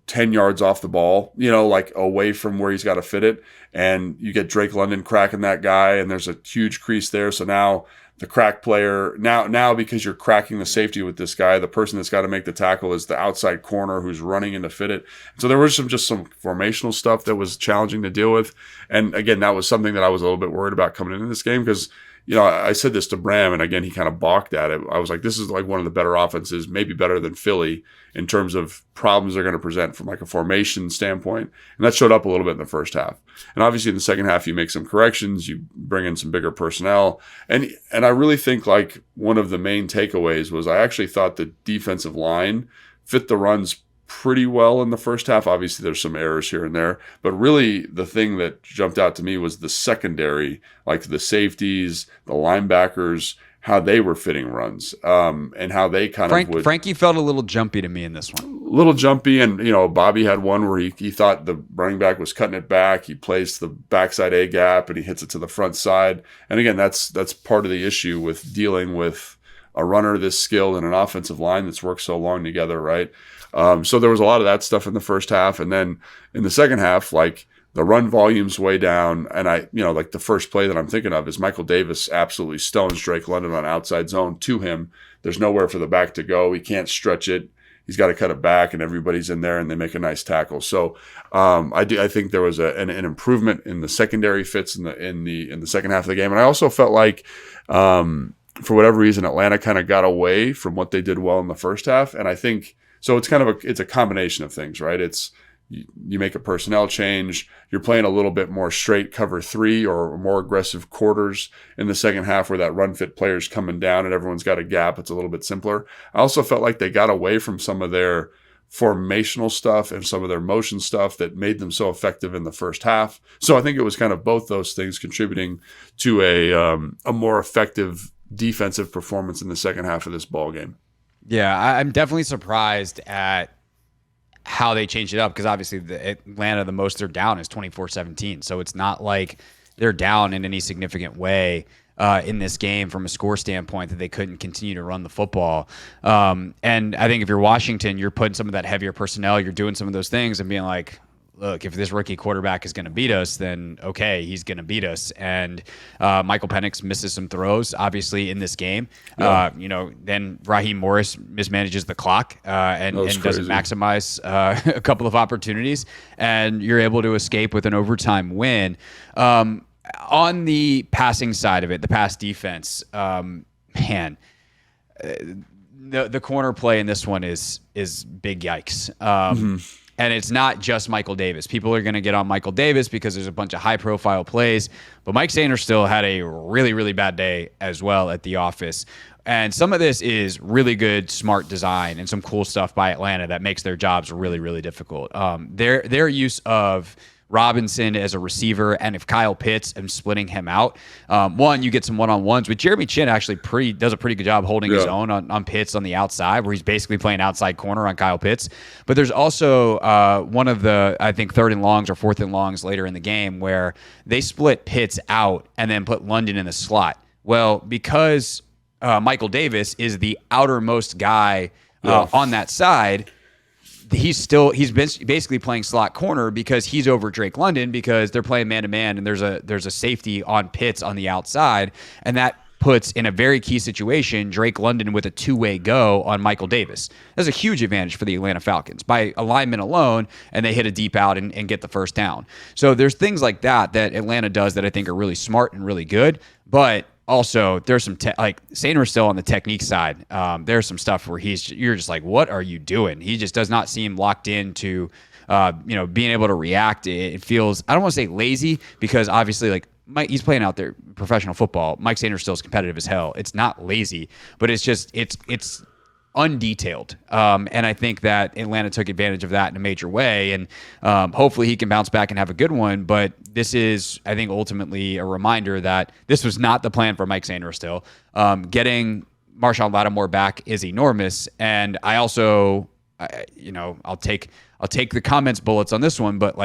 10 yards off the ball, like away from where he's got to fit it. And you get Drake London cracking that guy, and there's a huge crease there. So now the crack player, now because you're cracking the safety with this guy, the person that's got to make the tackle is the outside corner who's running in to fit it. So there was some formational stuff that was challenging to deal with. And again, that was something that I was a little bit worried about coming into this game, because I said this to Bram, and again, he kind of balked at it. I was like, this is like one of the better offenses, maybe better than Philly in terms of problems they're going to present from like a formation standpoint. And that showed up a little bit in the first half. And obviously in the second half, you make some corrections, you bring in some bigger personnel. And I really think like one of the main takeaways was I actually thought the defensive line fit the runs pretty well in the first half. Obviously, there's some errors here and there, but really the thing that jumped out to me was the secondary, like the safeties, the linebackers, how they were fitting runs, and how they kind of would. Frankie felt a little jumpy to me in this one. A little jumpy, and Bobby had one where he thought the running back was cutting it back. He plays the backside A gap and he hits it to the front side. And again, that's part of the issue with dealing with a runner this skilled and an offensive line that's worked so long together, right? So there was a lot of that stuff in the first half. And then in the second half, like the run volume's way down. And like the first play that I'm thinking of is Michael Davis absolutely stones Drake London on outside zone to him. There's nowhere for the back to go. He can't stretch it. He's got to cut it back, and everybody's in there, and they make a nice tackle. So I think there was an improvement in the secondary fits in the second half of the game. And I also felt like for whatever reason, Atlanta kind of got away from what they did well in the first half. And I think so. It's kind of it's a combination of things, right? It's you make a personnel change. You're playing a little bit more straight cover 3 or more aggressive quarters in the second half where that run fit player's coming down and everyone's got a gap. It's a little bit simpler. I also felt like they got away from some of their formational stuff and some of their motion stuff that made them so effective in the first half. So I think it was kind of both those things contributing to a more effective defensive performance in the second half of this ball game. Yeah, I'm definitely surprised at how they changed it up, because obviously Atlanta, the most they're down is 24-17. So it's not like they're down in any significant way in this game from a score standpoint that they couldn't continue to run the football. And I think if you're Washington, you're putting some of that heavier personnel, you're doing some of those things and being like, look, if this rookie quarterback is going to beat us, then okay, he's going to beat us. And Michael Penix misses some throws, obviously, in this game. Yeah. Then Raheem Morris mismanages the clock and doesn't maximize a couple of opportunities, and you're able to escape with an overtime win. On the passing side of it, the pass defense, the corner play in this one is big yikes. And it's not just Michael Davis. People are going to get on Michael Davis because there's a bunch of high-profile plays. But Mike Sanders still had a really, really bad day as well at the office. And some of this is really good, smart design and some cool stuff by Atlanta that makes their jobs really, really difficult. Their use of Robinson as a receiver, and if Kyle Pitts and splitting him out, you get some one-on-ones, but Jeremy Chin actually does a pretty good job holding his own on Pitts on the outside, where he's basically playing outside corner on Kyle Pitts. But there's also one of the, I think, 3rd and longs or 4th and longs later in the game where they split Pitts out and then put London in the slot. Well, because Michael Davis is the outermost guy on that side, he's basically playing slot corner because he's over Drake London, because they're playing man-to-man and there's a safety on Pitts on the outside, and that puts in a very key situation Drake London with a two-way go on Michael Davis. That's a huge advantage for the Atlanta Falcons by alignment alone, and they hit a deep out and get the first down. So there's things like that Atlanta does that I think are really smart and really good, but also, there's some Sanders still on the technique side. There's some stuff where you're just like, what are you doing? He just does not seem locked into, being able to react. It feels, I don't want to say lazy, because obviously, he's playing out there professional football. Mike Sanders still is competitive as hell. It's not lazy, but it's just it's undetailed. And I think that Atlanta took advantage of that in a major way. And hopefully he can bounce back and have a good one. But this is, I think, ultimately a reminder that this was not the plan for Mike Sanders still. Getting Marshawn Lattimore back is enormous. And I also, I'll take the comments bullets on this one, but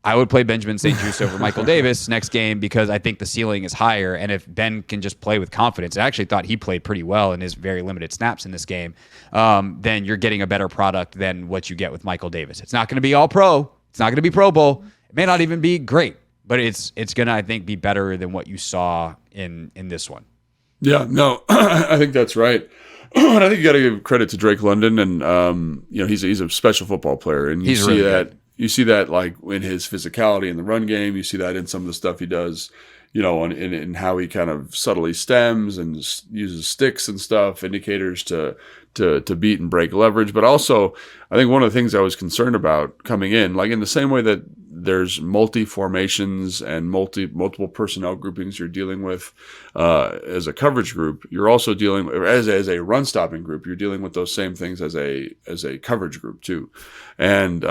I would play Benjamin St-Juste over Michael Davis next game, because I think the ceiling is higher. And if Ben can just play with confidence, I actually thought he played pretty well in his very limited snaps in this game, then you're getting a better product than what you get with Michael Davis. It's not going to be all pro. It's not going to be Pro Bowl. It may not even be great, but it's going to, I think, be better than what you saw in this one. Yeah, no, I think that's right. And I think you got to give credit to Drake London, and he's a special football player, and you see that. You see that in his physicality in the run game. You see that in some of the stuff he does, and how he kind of subtly stems and uses sticks and stuff, indicators to beat and break leverage. But also, I think one of the things I was concerned about coming in, like in the same way that there's multi-formations and multiple personnel groupings you're dealing with as a coverage group, you're also dealing as a run-stopping group. You're dealing with those same things as a coverage group too, and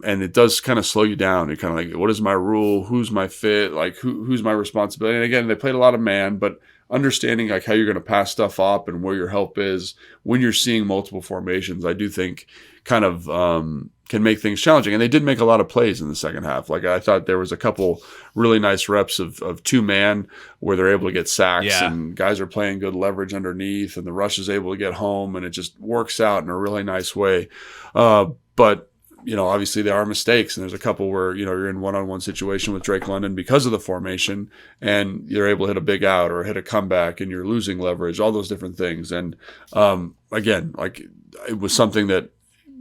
it does kind of slow you down. You're kind of like, what is my rule? Who's my fit? Like who's my responsibility? And again, they played a lot of man, but understanding like how you're going to pass stuff up and where your help is when you're seeing multiple formations, I do think kind of can make things challenging. And they did make a lot of plays in the second half. Like I thought there was a couple really nice reps of two-man where they're able to get sacks and guys are playing good leverage underneath and the rush is able to get home and it just works out in a really nice way. But obviously there are mistakes, and there's a couple where, you're in one-on-one situation with Drake London because of the formation and you're able to hit a big out or hit a comeback and you're losing leverage, all those different things. And again, like it was something that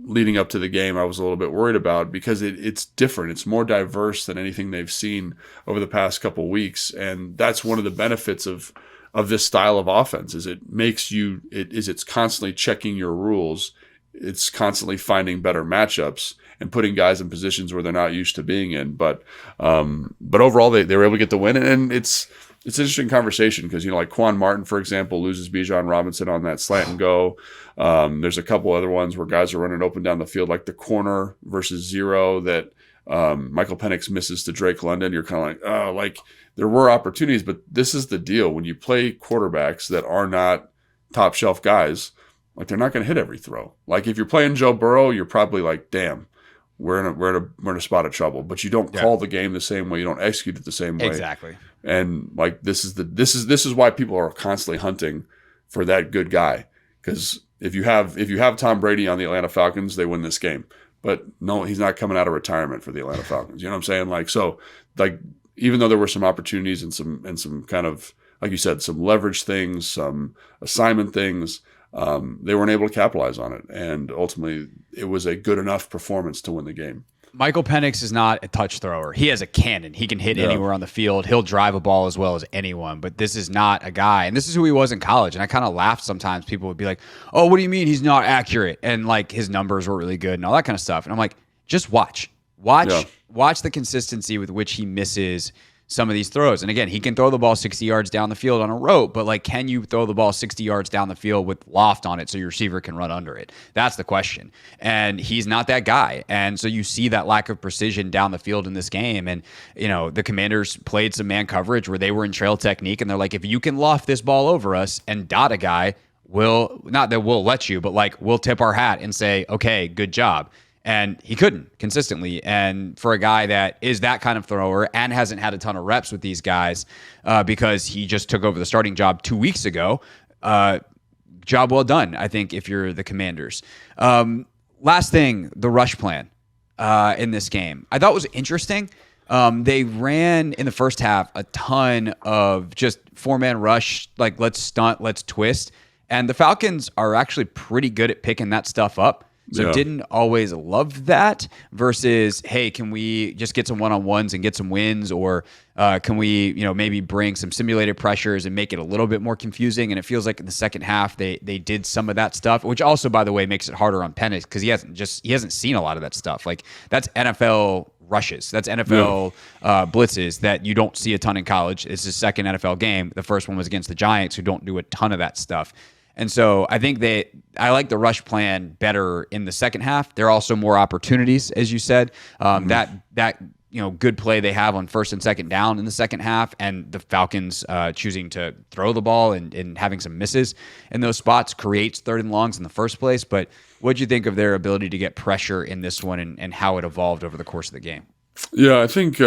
leading up to the game I was a little bit worried about because it's different. It's more diverse than anything they've seen over the past couple of weeks. And that's one of the benefits of this style of offense is it's constantly checking your rules. It's constantly finding better matchups and putting guys in positions where they're not used to being in. But overall, they were able to get the win, and it's an interesting conversation because like Quan Martin, for example, loses Bijan Robinson on that slant and go. There's a couple other ones where guys are running open down the field, like the corner versus zero that Michael Penix misses to Drake London. You're kind of like, oh, like there were opportunities, but this is the deal when you play quarterbacks that are not top shelf guys. Like they're not going to hit every throw. Like if you're playing Joe Burrow, you're probably like, damn, we're in a spot of trouble. But you don't call the game the same way. You don't execute it the same way. Exactly. And like this is why people are constantly hunting for that good guy. Because if you have Tom Brady on the Atlanta Falcons, they win this game. But no, he's not coming out of retirement for the Atlanta Falcons. You know what I'm saying? Like so, like even though there were some opportunities and some kind of, like you said, some leverage things, some assignment things. They weren't able to capitalize on it, and ultimately it was a good enough performance to win the game. Michael Penix is not a touch thrower. He has a cannon. He can hit anywhere on the field. He'll drive a ball as well as anyone, but this is not a guy, and this is who he was in college, and I kind of laughed sometimes. People would be like, oh, what do you mean he's not accurate? And like his numbers were really good and all that kind of stuff, and I'm like, just watch the consistency with which he misses some of these throws. And again, he can throw the ball 60 yards down the field on a rope, but like, can you throw the ball 60 yards down the field with loft on it so your receiver can run under it? That's the question. And he's not that guy. And so you see that lack of precision down the field in this game. And, the Commanders played some man coverage where they were in trail technique, and they're like, if you can loft this ball over us and dot a guy, we'll let you, but like, we'll tip our hat and say, okay, good job. And he couldn't consistently. And for a guy that is that kind of thrower and hasn't had a ton of reps with these guys because he just took over the starting job 2 weeks ago, job well done, I think, if you're the Commanders. Last thing, the rush plan in this game. I thought was interesting. They ran in the first half a ton of just four-man rush, like let's stunt, let's twist. And the Falcons are actually pretty good at picking that stuff up. So didn't always love that versus, hey, can we just get some one-on-ones and get some wins, or can we, maybe bring some simulated pressures and make it a little bit more confusing? And it feels like in the second half they did some of that stuff, which also, by the way, makes it harder on Penix because he hasn't seen a lot of that stuff. Like that's NFL rushes, that's NFL blitzes that you don't see a ton in college. It's his second NFL game. The first one was against the Giants, who don't do a ton of that stuff. And so I think I like the rush plan better in the second half. There are also more opportunities, as you said. That good play they have on first and second down in the second half, and the Falcons choosing to throw the ball and having some misses in those spots creates third and longs in the first place. But what do you think of their ability to get pressure in this one and how it evolved over the course of the game? Yeah, I think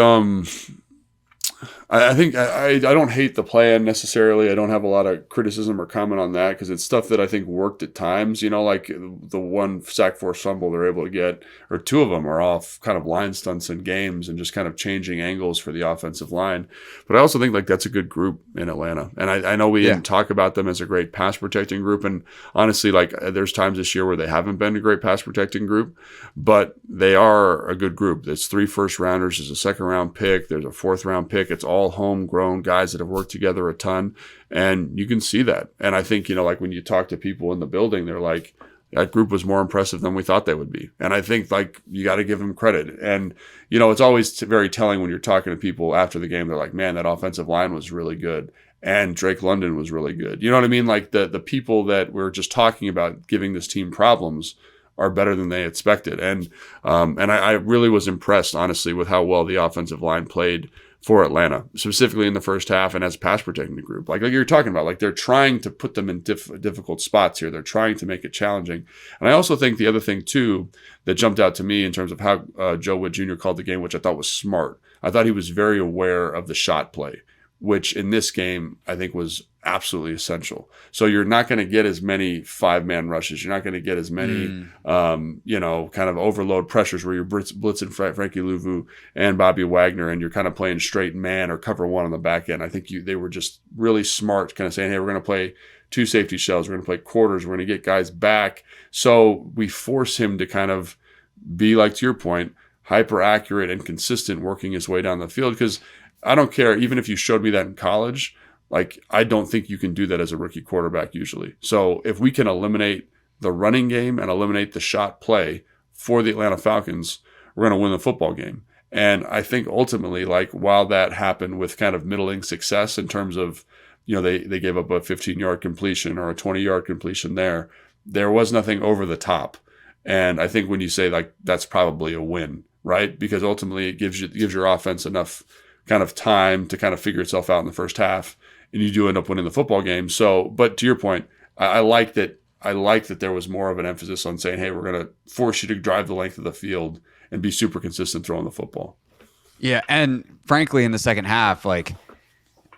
I don't hate the plan necessarily. I don't have a lot of criticism or comment on that because it's stuff that I think worked at times. Like the one sack force fumble they're able to get, or two of them are off kind of line stunts in games and just kind of changing angles for the offensive line. But I also think like that's a good group in Atlanta. And I know we didn't talk about them as a great pass protecting group. And honestly, like there's times this year where they haven't been a great pass protecting group, but they are a good group. There's 3 first rounders. There's a second round pick. There's a 4th round pick. it's all homegrown guys that have worked together a ton. And you can see that. And I think, like when you talk to people in the building, they're like, that group was more impressive than we thought they would be. And I think like you got to give them credit. And, it's always very telling when you're talking to people after the game. They're like, man, that offensive line was really good. And Drake London was really good. You know what I mean? Like the people that we're just talking about giving this team problems are better than they expected. And I really was impressed, honestly, with how well the offensive line played for Atlanta, specifically in the first half and as pass protecting the group. Like you're talking about, like they're trying to put them in difficult spots here. They're trying to make it challenging. And I also think the other thing, too, that jumped out to me in terms of how Joe Wood Jr. called the game, which I thought was smart. I thought he was very aware of the shot play, which in this game I think was absolutely essential. So you're not going to get as many 5-man rushes. You're not going to get as many, kind of overload pressures where you're blitzing Frankie Louvu and Bobby Wagner, and you're kind of playing straight man or cover one on the back end. I think they were just really smart, kind of saying, hey, we're going to play 2 safety shells. We're going to play quarters. We're going to get guys back. So we force him to kind of be, like to your point, hyper accurate and consistent working his way down the field. Because I don't care, even if you showed me that in college, like, I don't think you can do that as a rookie quarterback usually. So if we can eliminate the running game and eliminate the shot play for the Atlanta Falcons, we're going to win the football game. And I think ultimately, like, while that happened with kind of middling success in terms of, they gave up a 15-yard completion or a 20-yard completion there was nothing over the top. And I think when you say, like, that's probably a win, right? Because ultimately it gives your offense enough kind of time to kind of figure itself out in the first half, and you do end up winning the football game. So, but to your point, I like that. I like that there was more of an emphasis on saying, hey, we're going to force you to drive the length of the field and be super consistent throwing the football. Yeah, and frankly, in the second half, like,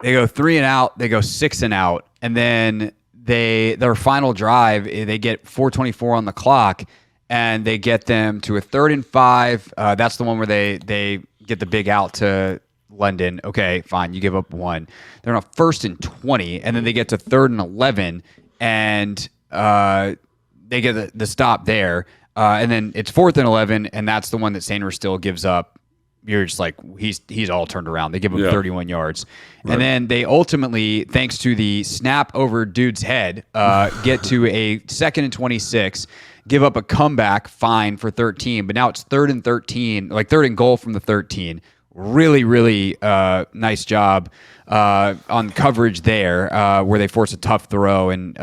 they go 3 and out, they go 6 and out, and then their final drive, they get 4:24 on the clock, and they get them to a 3rd and 5. That's the one where they get the big out to London. Okay, fine, you give up 1. They're on a 1st and 20, and then they get to 3rd and 11, and they get the stop there. And then it's 4th and 11, and that's the one that Sanders still gives up. You're just like, he's all turned around. They give him 31 yards. Right. And then they ultimately, thanks to the snap over dude's head, get to a 2nd and 26, give up a comeback fine for 13, but now it's 3rd and 13, like 3rd and goal from the 13. Really, really nice job on coverage there, where they force a tough throw, and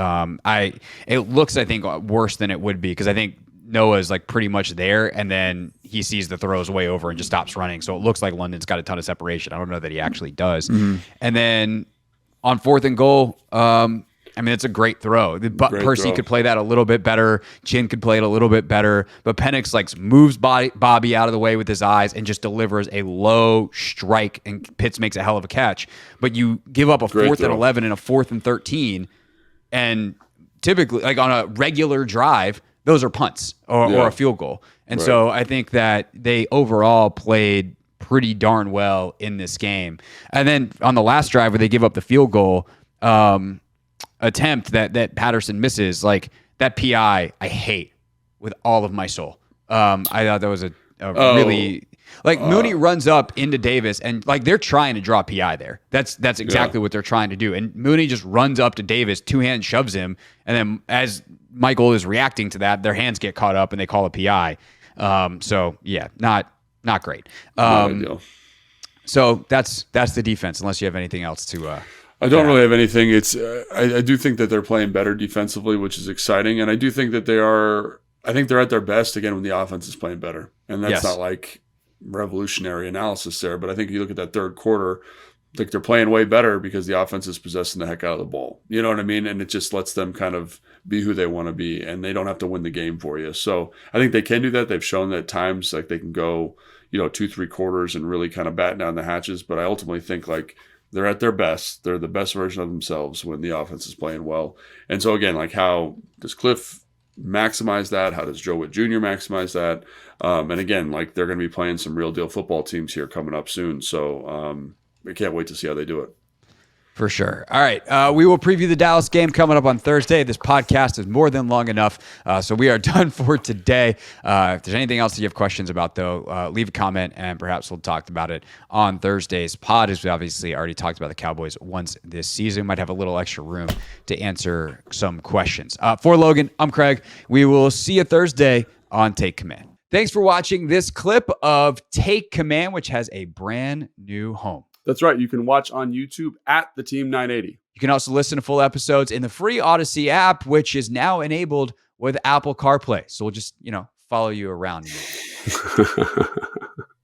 it looks, I think, worse than it would be, because I think Noah's like pretty much there, and then he sees the throws way over and just stops running. So it looks like London's got a ton of separation. I don't know that he actually does. Mm-hmm. And then on 4th and goal, it's a great throw. Percy could play that a little bit better. Chin could play it a little bit better. But Penix moves Bobby out of the way with his eyes and just delivers a low strike, and Pitts makes a hell of a catch. But you give up a 4th and 11 and a 4th and 13, and typically, like on a regular drive, those are punts or a field goal. And so I think that they overall played pretty darn well in this game. And then on the last drive where they give up the field goal attempt that Patterson misses, like that PI, I hate with all of my soul. I thought that was a really, like, Mooney runs up into Davis, and like they're trying to draw PI there. That's exactly what they're trying to do. And Mooney just runs up to Davis, 2-hand shoves him, and then as Michael is reacting to that, their hands get caught up and they call a PI. So yeah, not great. So that's the defense, unless you have anything else to I don't really have anything. It's I do think that they're playing better defensively, which is exciting, and I do think that I think they're at their best again when the offense is playing better, and that's not like revolutionary analysis there. But I think you look at that third quarter, like they're playing way better because the offense is possessing the heck out of the ball. You know what I mean? And it just lets them kind of be who they want to be, and they don't have to win the game for you. So I think they can do that. They've shown that at times, like they can go, 2-3 quarters and really kind of batten down the hatches. But I ultimately think like they're at their best. They're the best version of themselves when the offense is playing well. And so again, like how does Kliff maximize that? How does Joe Witt Jr. maximize that? And again, like they're going to be playing some real deal football teams here coming up soon. So we can't wait to see how they do it. For sure. All right. We will preview the Dallas game coming up on Thursday. This podcast is more than long enough. So we are done for today. If there's anything else that you have questions about, though, leave a comment and perhaps we'll talk about it on Thursday's pod, as we obviously already talked about the Cowboys once this season. Might have a little extra room to answer some questions. For Logan, I'm Craig. We will see you Thursday on Take Command. Thanks for watching this clip of Take Command, which has a brand new home. That's right. You can watch on YouTube at the Team 980. You can also listen to full episodes in the free Odyssey app, which is now enabled with Apple CarPlay. So we'll just, follow you around.